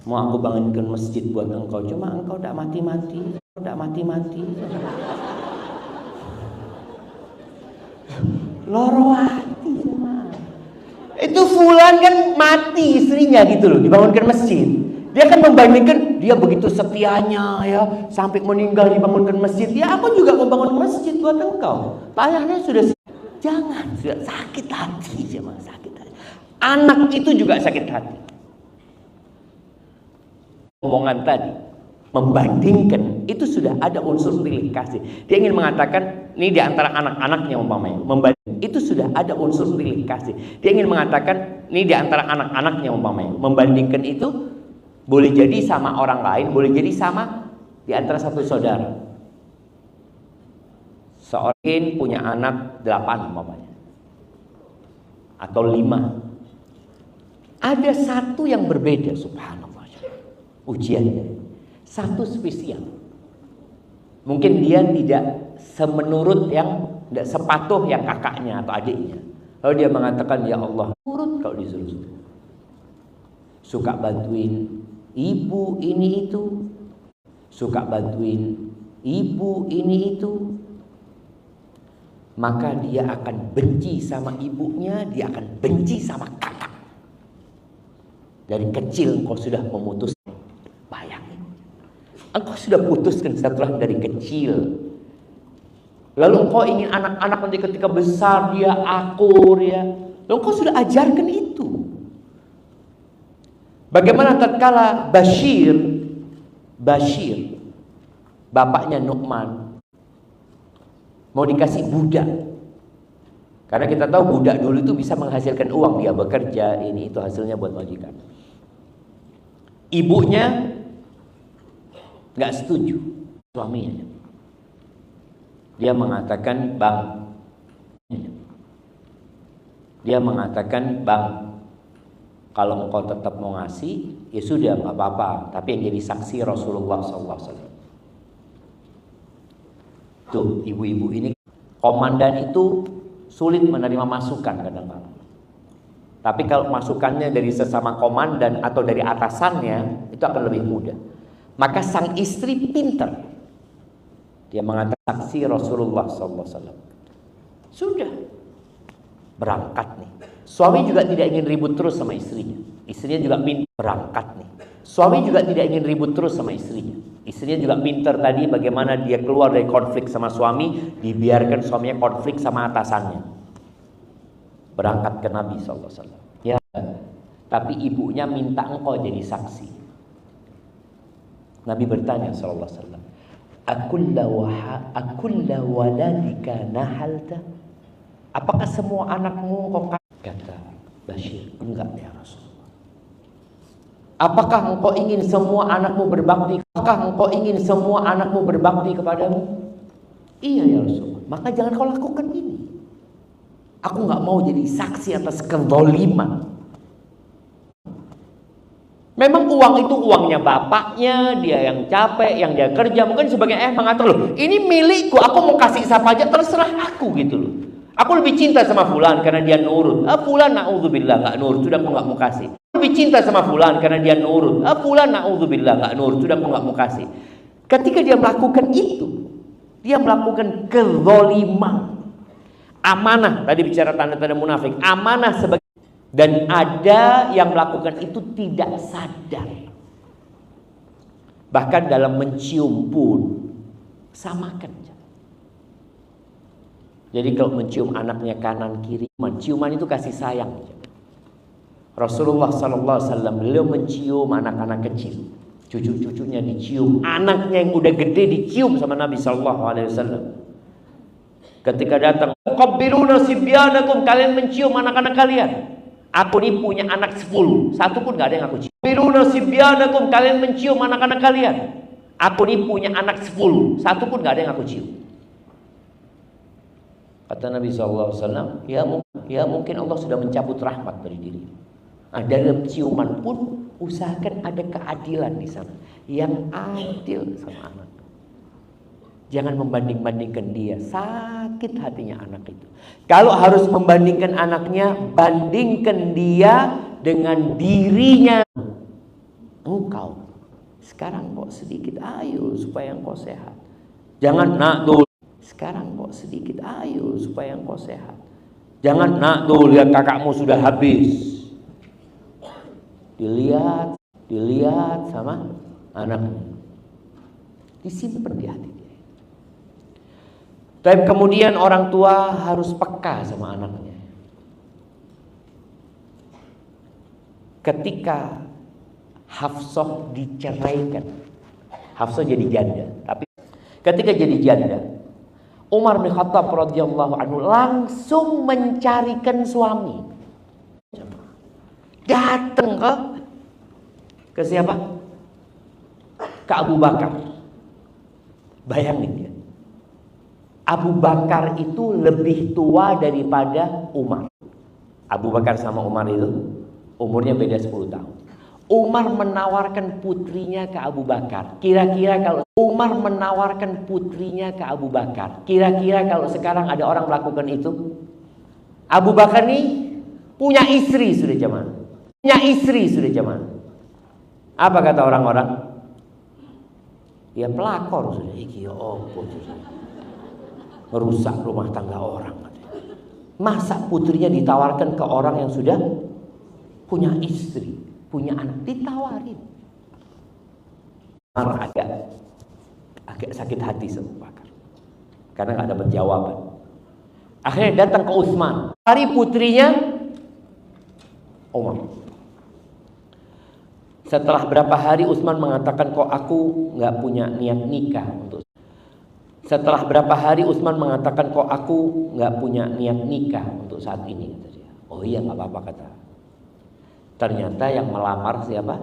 Mau aku bangunkan masjid buat engkau, cuma engkau tidak mati-mati. Loro hati sama. Itu fulan kan mati istrinya gitu loh, dibangunkan masjid. Dia kan membandingkan, dia begitu setianya ya, sampai meninggal dibangunkan masjid. Ya aku juga membangun masjid buat engkau. Ayahnya sudah, jangan, sudah sakit hati jemaah, sakit hati. Anak itu juga sakit hati. Omongan tadi membandingkan itu sudah ada unsur pilih kasih. Dia ingin mengatakan ini di antara anak-anaknya umpamanya membanding, itu sudah ada unsur pilih kasih. Dia ingin mengatakan ini di antara anak-anaknya umpamanya membandingkan itu boleh jadi sama orang lain, boleh jadi sama di antara satu saudara. Seorang punya anak 8 umpamanya atau 5. Ada satu yang berbeda, subhanallah. Ujiannya satu spesial. Mungkin dia tidak semenurut yang, tidak sepatuh yang kakaknya atau adiknya. Lalu dia mengatakan, ya Allah, nurut kalau disuruh. Suka bantuin ibu ini itu, suka bantuin ibu ini itu, maka dia akan benci sama ibunya, dia akan benci sama kakak. Dari kecil engkau sudah memutuskan. Bayangin, engkau sudah putuskan setelah dari kecil. Lalu engkau ingin anak-anak nanti ketika besar dia akur ya. Lalu engkau sudah ajarkan itu. Bagaimana tatkala Bashir, bapaknya Nu'man, mau dikasih budak. Karena kita tahu budak dulu itu bisa menghasilkan uang, dia bekerja, ini itu hasilnya buat majikan. Ibunya nggak setuju, suaminya. Dia mengatakan, Bang, kalau engkau tetap mau ngasih, ya sudah nggak apa-apa. Tapi yang jadi saksi Rasulullah SAW. Tuh, ibu-ibu ini, komandan itu sulit menerima masukan kadang-kadang. Tapi kalau masukannya dari sesama komandan atau dari atasannya, itu akan lebih mudah. Maka sang istri pintar. Dia mengatakan saksi Rasulullah SAW. Sudah, berangkat nih. Suami juga tidak ingin ribut terus sama istrinya. Istrinya juga pintar, berangkat nih. Suami juga tidak ingin ribut terus sama istrinya. Istrinya juga pintar tadi bagaimana dia keluar dari konflik sama suami, dibiarkan suaminya konflik sama atasannya. Berangkat ke Nabi SAW. Ya, tapi ibunya minta engkau jadi saksi. Nabi bertanya SAW, Akulla waladika nahalta? Apakah semua anakmu engkau? Kata Bashir, enggak ya Rasulullah. Apakah engkau ingin semua anakmu berbakti? Apakah engkau ingin semua anakmu berbakti kepadamu? Iya ya Rasulullah. Maka jangan kau lakukan ini. Aku nggak mau jadi saksi atas kezaliman. Memang uang itu uangnya bapaknya, dia yang capek, yang dia kerja. Mungkin sebagian mengatakan, loh, ini milikku, aku mau kasih siapa aja, terserah aku gitu loh. Aku lebih cinta sama fulan karena dia nurut. Fulan na'udzubillah nggak nurut, sudah aku nggak mau kasih. Lebih cinta sama fulan karena dia nurut. Fulan na'udzubillah nggak nurut, sudah aku nggak mau kasih. Ketika dia melakukan itu, dia melakukan kezaliman. Amanah, tadi bicara tanda-tanda munafik. Amanah sebagai, dan ada yang melakukan itu tidak sadar. Bahkan dalam mencium pun samakan. Jadi kalau mencium anaknya kanan kiri, ciuman itu kasih sayang. Rasulullah SAW beliau mencium anak-anak kecil, cucu-cucunya dicium, anaknya yang udah gede dicium sama Nabi SAW. Ketika datang, qabbiruna sibyanakum, kalian mencium anak-anak kalian. Aku ini punya anak 10, satu pun gak ada yang aku cium. Qabbiruna sibyanakum, kalian mencium anak-anak kalian. Aku ini punya anak 10, satu pun gak ada yang aku cium. Kata Nabi SAW, ya mungkin Allah sudah mencabut rahmat dari diri. Nah, dalam ciuman pun usahakan ada keadilan di sana, yang adil sama anak. Jangan membanding-bandingkan dia, sakit hatinya anak itu. Kalau harus membandingkan anaknya, bandingkan dia dengan dirinya. Engkau sekarang kok sedikit, ayo supaya engkau sehat. Jangan nak tuh, sekarang kok sedikit, ayo supaya engkau sehat. Jangan nak tuh, lihat kakakmu sudah habis. Dilihat sama anaknya, disimpan di hati. Dan kemudian orang tua harus peka sama anaknya. Ketika Hafsah diceraikan, Hafsah jadi janda. Tapi ketika jadi janda, Umar bin Khattab radhiyallahu anhu langsung mencarikan suami. Datang ke siapa? Ke Abu Bakar. Bayangin dia. Abu Bakar itu lebih tua daripada Umar. Abu Bakar sama Umar itu, Umurnya beda 10 tahun. Umar menawarkan putrinya ke Abu Bakar. Kira-kira kalau Umar menawarkan putrinya ke Abu Bakar, kira-kira kalau sekarang ada orang melakukan itu? Abu Bakar nih punya istri sudah jamaah. Punya istri sudah jamaah. Apa kata orang-orang? Ya pelakor sudah. Iki ya opo sudah. Merusak rumah tangga orang. Masa putrinya ditawarkan ke orang yang sudah punya istri, punya anak, ditawarin. Umar agak sakit hati sama Abu Bakar karena nggak dapat jawaban. Akhirnya datang ke Utsman, cari putrinya Umar. Setelah berapa hari Utsman mengatakan, kok aku nggak punya niat nikah untuk. Setelah berapa hari Utsman mengatakan, kok aku nggak punya niat nikah untuk saat ini, kata dia. Oh iya, nggak apa-apa, kata. Ternyata yang melamar siapa?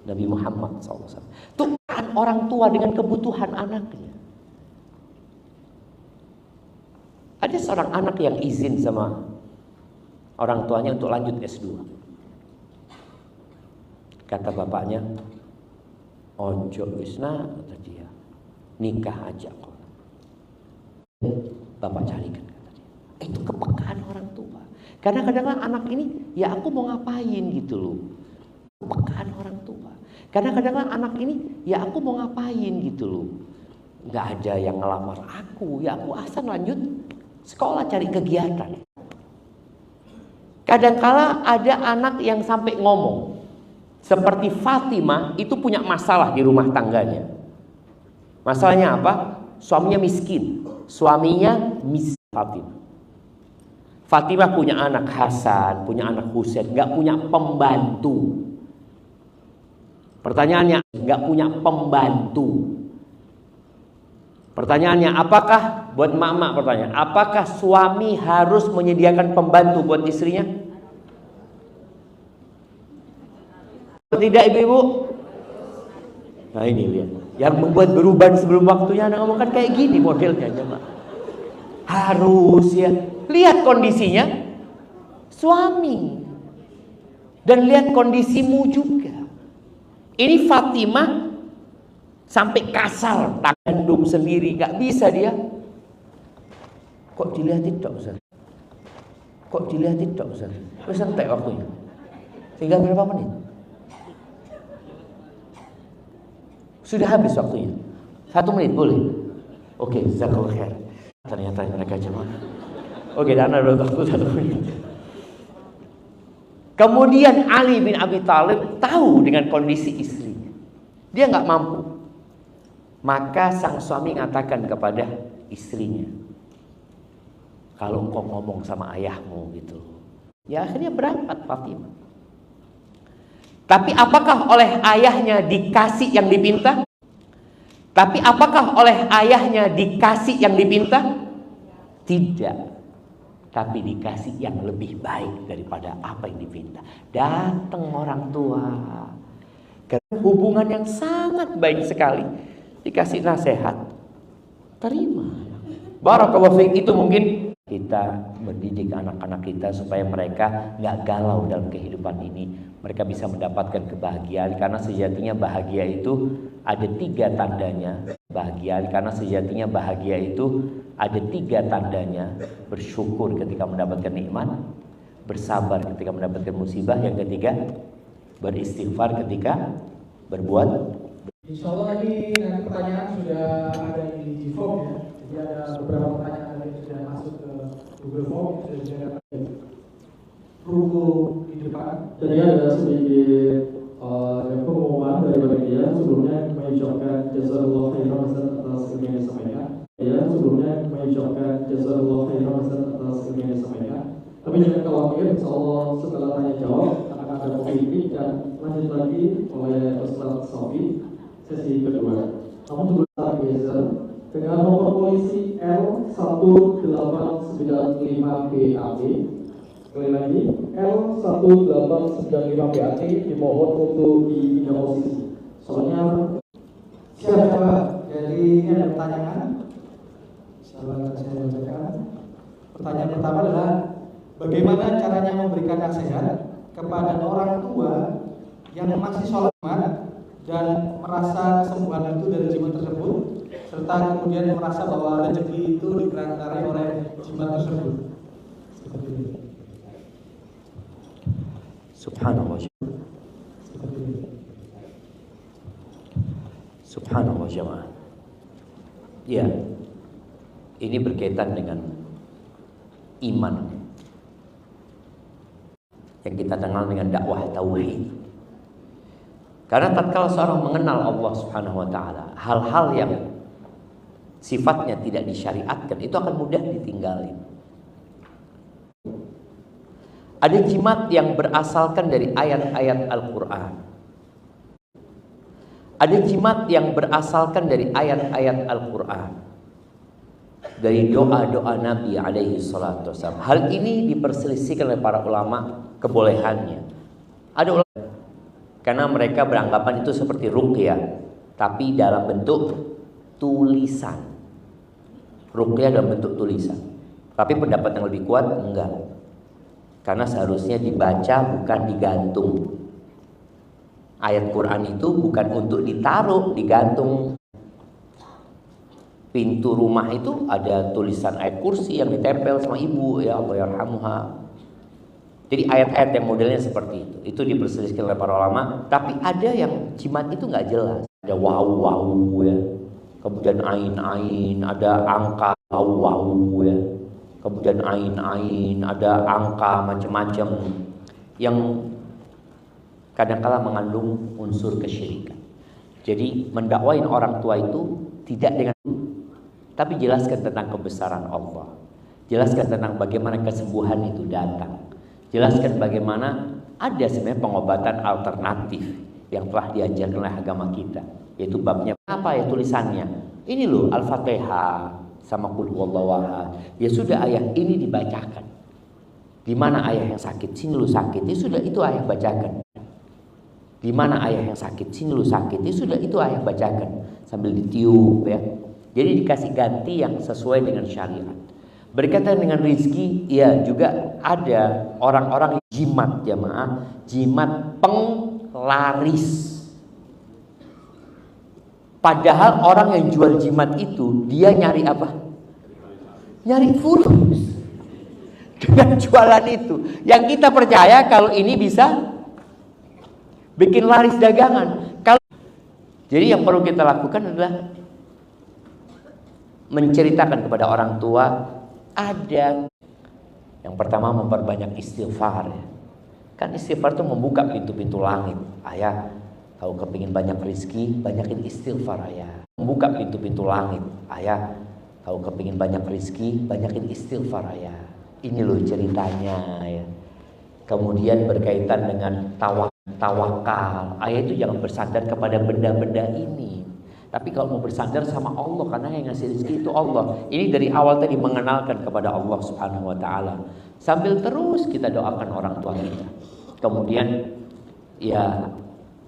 Nabi Muhammad SAW. Itu kan orang tua dengan kebutuhan anaknya. Ada seorang anak yang izin sama orang tuanya untuk lanjut S2. Kata bapaknya, ojo wisna, kata dia, nikah aja kok. Bapak carikan, kata dia. Itu kepekaan orang tua. Kadang-kadang anak ini, ya aku mau ngapain gitu loh. Kepekaan orang tua. Kadang-kadang anak ini, ya aku mau ngapain gitu loh. Gak ada yang ngelamar aku, ya aku asal lanjut sekolah cari kegiatan. Kadangkala ada anak yang sampai ngomong, seperti Fatimah itu punya masalah di rumah tangganya. Masalahnya apa? Suaminya miskin. Suaminya miskin. Fatimah punya anak Hasan, punya anak Husain, gak punya pembantu. Pertanyaannya, gak punya pembantu. Pertanyaannya, apakah buat emak-emak pertanyaan, apakah suami harus menyediakan pembantu buat istrinya? Tidak, ibu-ibu? Nah ini lihat, yang membuat beruban sebelum waktunya, Anda ngomong kan kayak gini modelnya, Mak. Harus ya. Lihat kondisinya suami dan lihat kondisimu juga. Ini Fatimah sampai kasar, kandung sendiri, gak bisa dia. Kok dilihatin dok Ustaz? Kok dilihatin dok Ustaz? Wes entek waktunya. Tinggal berapa menit? Sudah habis waktunya. 1 menit boleh? Oke, jazakallahu khair. Ternyata mereka jemaah. Oke, dan ada waktu 1 menit. Kemudian Ali bin Abi Thalib tahu dengan kondisi istrinya. Dia nggak mampu. Maka sang suami mengatakan kepada istrinya, kalau engkau ngomong sama ayahmu gitu. Ya akhirnya berangkat Fatimah. Tapi apakah oleh ayahnya dikasih yang dipinta? Tapi apakah oleh ayahnya dikasih yang dipinta? Tidak. Tapi dikasih yang lebih baik daripada apa yang dipinta. Datang orang tua, hubungan yang sangat baik sekali, dikasih nasihat, terima. Barakallahu fiik. Itu mungkin kita mendidik anak-anak kita supaya mereka nggak galau dalam kehidupan ini. Mereka bisa mendapatkan kebahagiaan, karena sejatinya bahagia itu ada 3 tandanya. Karena sejatinya bahagia itu ada 3 tandanya. Bersyukur ketika mendapatkan nikmat, bersabar ketika mendapatkan musibah, yang ketiga beristighfar ketika berbuat. Insya Allah ini nanti pertanyaan sudah ada di G-Form ya. Jadi ada beberapa pertanyaan yang sudah masuk ke Google Form, sudah ada ruko di depan. Jadi ada sedikit pengumuman dari panitia. Sebelumnya mengucapkan jazakallahu khairan atas ilmu yang disampaikan. Sebelumnya mengucapkan jazakallahu khairan atas ilmu yang disampaikan. Tapi jangan khawatir, insya Allah setelah tanya jawab akan ada politik dan lanjut lagi oleh Ustaz Sofi sesi kedua. Namun sebelum kita geser dengan nomor polisi L1895BAT. Sekali lagi, L1895BAT dimohon untuk dipindah posisi. Soalnya Siapa? Jadi ini ada pertanyaan. Sahabat saya bacakan. Pertanyaan pertama adalah, bagaimana caranya memberikan nasihat kepada orang tua yang masih sholat Jumat dan merasa kesembuhan itu dari jimat tersebut, serta kemudian merasa bahwa rezeki itu diperantari oleh jimat tersebut. Subhanallah. Subhanallah jemaah. Ya, ini berkaitan dengan iman yang kita kenal dengan dakwah tauhid. Karena tatkala seorang mengenal Allah Subhanahu wa taala, hal-hal yang sifatnya tidak disyariatkan itu akan mudah ditinggalin. Ada jimat yang berasalkan dari ayat-ayat Al-Quran. Ada jimat yang berasalkan dari ayat-ayat Al-Quran, dari doa-doa Nabi alaihi salatu wassalam. Hal ini diperselisihkan oleh para ulama kebolehannya. Ada ulama karena mereka beranggapan itu seperti ruqyah, tapi dalam bentuk tulisan. Ruqyah dalam bentuk tulisan. Tapi pendapat yang lebih kuat enggak. Karena seharusnya dibaca bukan digantung. Ayat Quran itu bukan untuk ditaruh, digantung. Pintu rumah itu ada tulisan ayat kursi yang ditempel sama ibu, ya Allah yarhamuha. Jadi ayat-ayat yang modelnya seperti itu. Itu diperselisihkan oleh para ulama. Tapi ada yang jimat itu nggak jelas. Ada wow ya. Kemudian ain, ada angka wow ya. Kemudian ain, ada angka macam-macam yang kadang-kala mengandung unsur kesyirikan. Jadi mendakwain orang tua itu tidak dengan, tapi jelaskan tentang kebesaran Allah. Jelaskan tentang bagaimana kesembuhan itu datang. Jelaskan bagaimana ada sebenarnya pengobatan alternatif yang telah diajarkan oleh agama kita. Yaitu babnya apa ya tulisannya? Ini loh Al-Fatihah sama Qul huwallahu ahad. Ya sudah ayat ini dibacakan. Di mana ayah yang sakit? Sini lu sakit. Ya sudah itu ayah bacakan. Di mana ayah yang sakit? Sini lu sakit. Ya sudah itu ayah bacakan sambil ditiup ya. Jadi dikasih ganti yang sesuai dengan syariat. Berkaitan dengan rizki, ya juga ada orang-orang jimat jamaah, jimat penglaris. Padahal orang yang jual jimat itu dia nyari apa? Nyari fulus. Dengan jualan itu, yang kita percaya kalau ini bisa bikin laris dagangan. Jadi yang perlu kita lakukan adalah menceritakan kepada orang tua. Ada yang pertama memperbanyak istighfar ya. Kan istighfar itu membuka pintu-pintu langit. Ayah, kau kepingin banyak rezeki, banyakin istighfar ayah. Membuka pintu-pintu langit. Ayah, kau kepingin banyak rezeki, banyakin istighfar ayah. Ini loh ceritanya ya. Kemudian berkaitan dengan tawakal. Ayah itu jangan bersandar kepada benda-benda ini. Tapi kalau mau bersandar sama Allah, karena yang ngasih rezeki itu Allah. Ini dari awal tadi mengenalkan kepada Allah Subhanahu wa taala. Sambil terus kita doakan orang tua kita. Kemudian ya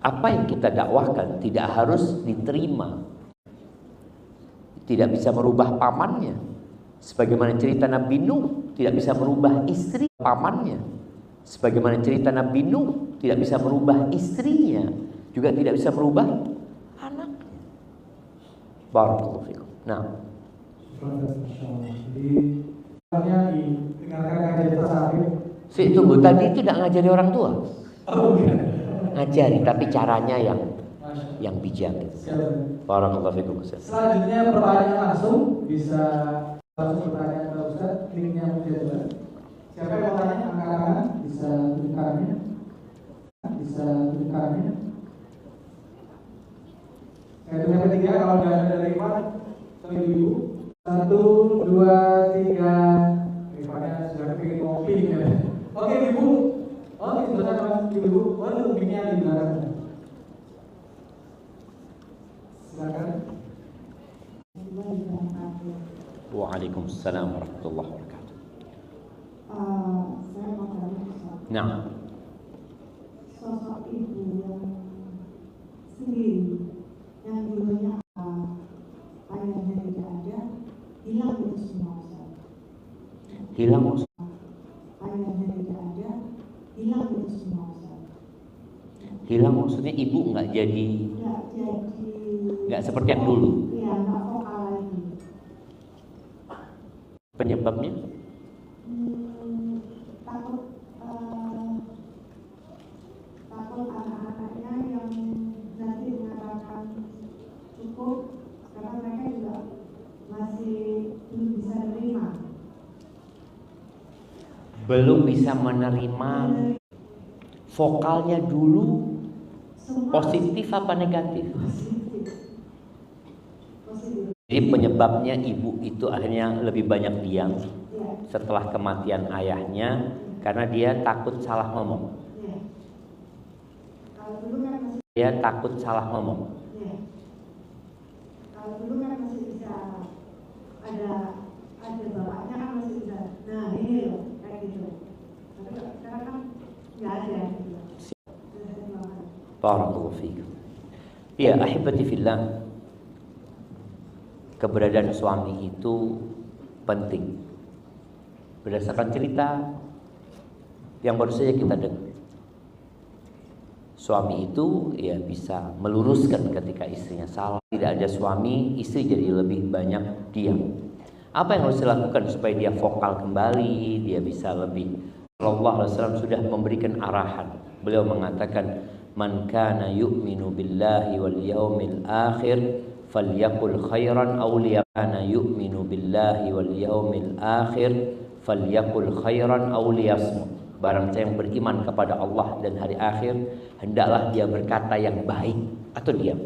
apa yang kita dakwahkan tidak harus diterima. Tidak bisa merubah pamannya. Sebagaimana cerita Nabi Nuh tidak bisa merubah istri pamannya. Sebagaimana cerita Nabi Nuh tidak bisa merubah istrinya, juga tidak bisa merubah anak. Barakallahu fikum. Nah, jadi misalnya didengarkan kajian tasawuf. Tunggu, tadi itu tidak ngajari orang tua. Oh, bukan. Ngajari, tapi caranya yang bijak. Barakallahu fikum. Selanjutnya pertanyaan langsung, bisa langsung bertanya ke Ustaz, linknya muncul. Siapa yang mau tanya, angkat tangan, bisa tunjukkannya. Saya tunggu ketiga, kalau sudah ada dari Iwan atau ibu-ibu. 1, 2, 3. Iwannya sudah kepingin ngopi ya. Oke ibu. Oke, sudah mas ibu. Waduh, mic-nya di belakang. Silakan. Waalaikumsalam warahmatullahi wabarakatuh. Saya mau tanya Ustaz. Nah, Sosok ibu yang sendiri, yang dulunya ayahnya tidak ada, hilang itu semua Ustaz. hilang Ayahnya tidak ada, hilang gitu semua Ustaz. Hilang maksudnya ibu nggak jadi, nggak seperti yang dulu. Iya, nggak vokal lagi. Penyebabnya? Takut anak-anaknya yang nanti mengatakan cukup, karena mereka juga masih belum bisa menerima. Belum bisa menerima. Vokalnya dulu positif apa negatif? Jadi penyebabnya ibu itu akhirnya lebih banyak diam setelah kematian ayahnya karena dia takut salah ngomong. Dia takut salah ngomong. Kalau dulu kan masih bisa ada bapaknya kan masih bisa. Nah ini loh kayak gitu. Tapi sekarang kan nggak ada. Barakallahu fiikum. Ya, ahibati fillah. Keberadaan suami itu penting. Berdasarkan cerita yang baru saja kita dengar, suami itu ya bisa meluruskan ketika istrinya salah. Tidak ada suami, istri jadi lebih banyak diam. Apa yang harus dilakukan supaya dia vokal kembali, dia bisa lebih? Rasulullah SAW sudah memberikan arahan. Beliau mengatakan, man kana yu'minu billahi wal yaumil akhir falyaqul khairan aw liyakana yu'minu billahi wal yaumil akhir falyaqul khairan aw liyasmut. Barang siapa yang beriman kepada Allah dan hari akhir, hendaklah dia berkata yang baik atau diam.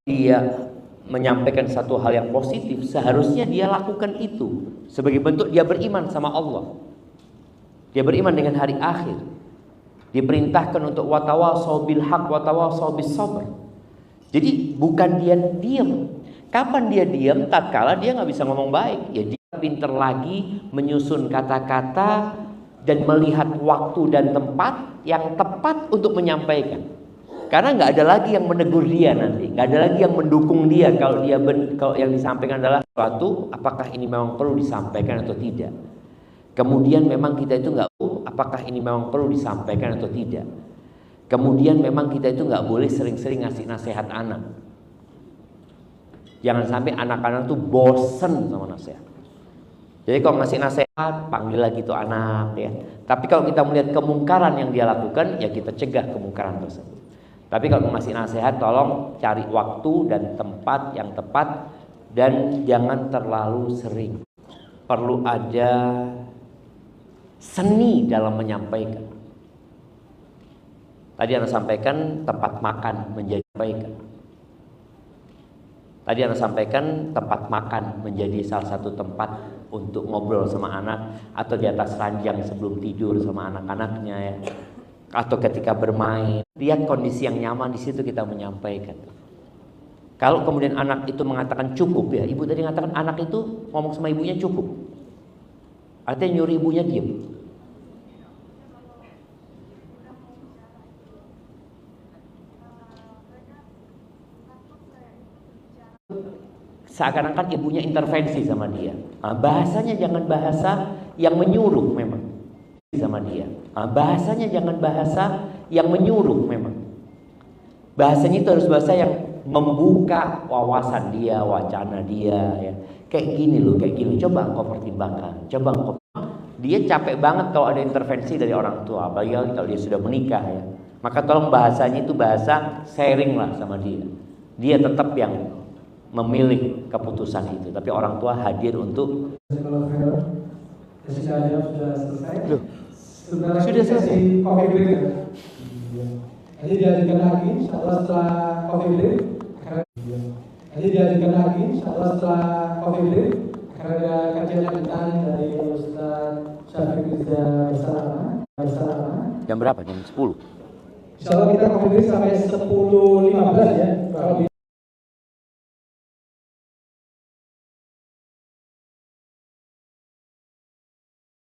Dia menyampaikan satu hal yang positif, seharusnya dia lakukan itu sebagai bentuk dia beriman sama Allah. Dia beriman dengan hari akhir. Diperintahkan untuk watawasau bil haq watawasau bis sabr. Jadi bukan dia diam. Kapan dia diam? Tatkala dia nggak bisa ngomong baik. Ya dia pinter lagi menyusun kata-kata dan melihat waktu dan tempat yang tepat untuk menyampaikan. Karena nggak ada lagi yang menegur dia nanti, nggak ada lagi yang mendukung dia kalau yang disampaikan adalah sesuatu. Apakah ini memang perlu disampaikan atau tidak? Kemudian memang kita itu nggak tahu apakah ini memang perlu disampaikan atau tidak. Kemudian memang kita itu nggak boleh sering-sering ngasih nasihat anak. Jangan sampai anak-anak tuh bosen sama nasihat. Jadi kalau ngasih nasihat, panggil lagi tuh anak ya. Tapi kalau kita melihat kemungkaran yang dia lakukan, ya kita cegah kemungkaran tersebut. Tapi kalau ngasih nasihat, tolong cari waktu dan tempat yang tepat dan jangan terlalu sering. Perlu ada seni dalam menyampaikan. Tadi Anda sampaikan tempat makan menjadi kebaikan. Tadi Anda sampaikan tempat makan menjadi salah satu tempat untuk ngobrol sama anak, atau di atas ranjang sebelum tidur sama anak-anaknya ya. Atau ketika bermain, lihat kondisi yang nyaman, di situ kita menyampaikan. Kalau kemudian anak itu mengatakan cukup ya, ibu tadi mengatakan anak itu ngomong sama ibunya cukup. Artinya nyuruh ibunya diam. Seakan-akan ibunya intervensi sama dia. Bahasanya jangan bahasa yang menyuruh memang sama dia. Bahasanya jangan bahasa yang menyuruh memang. Bahasanya itu harus bahasa yang membuka wawasan dia, wacana dia ya. Kayak gini loh, kayak gini. Coba engkau pertimbangkan. Coba engkau. Dia capek banget kalau ada intervensi dari orang tua, apalagi kalau dia sudah menikah ya. Maka tolong bahasanya itu bahasa sharing lah sama dia. Dia tetap yang memilih keputusan itu, tapi orang tua hadir untuk. Kalau sudah selesai. Loh, sudah selesai. Coffee break. Nanti dilanjutkan lagi, insyaallah setelah coffee break. Nanti dilanjutkan lagi, insyaallah setelah coffee break. Karena ada kajian lanjutan dari Ustaz Syafiq Rizal bersama. Jam berapa? Jam 10. Insyaallah kita coffee break sampai 10.15 ya.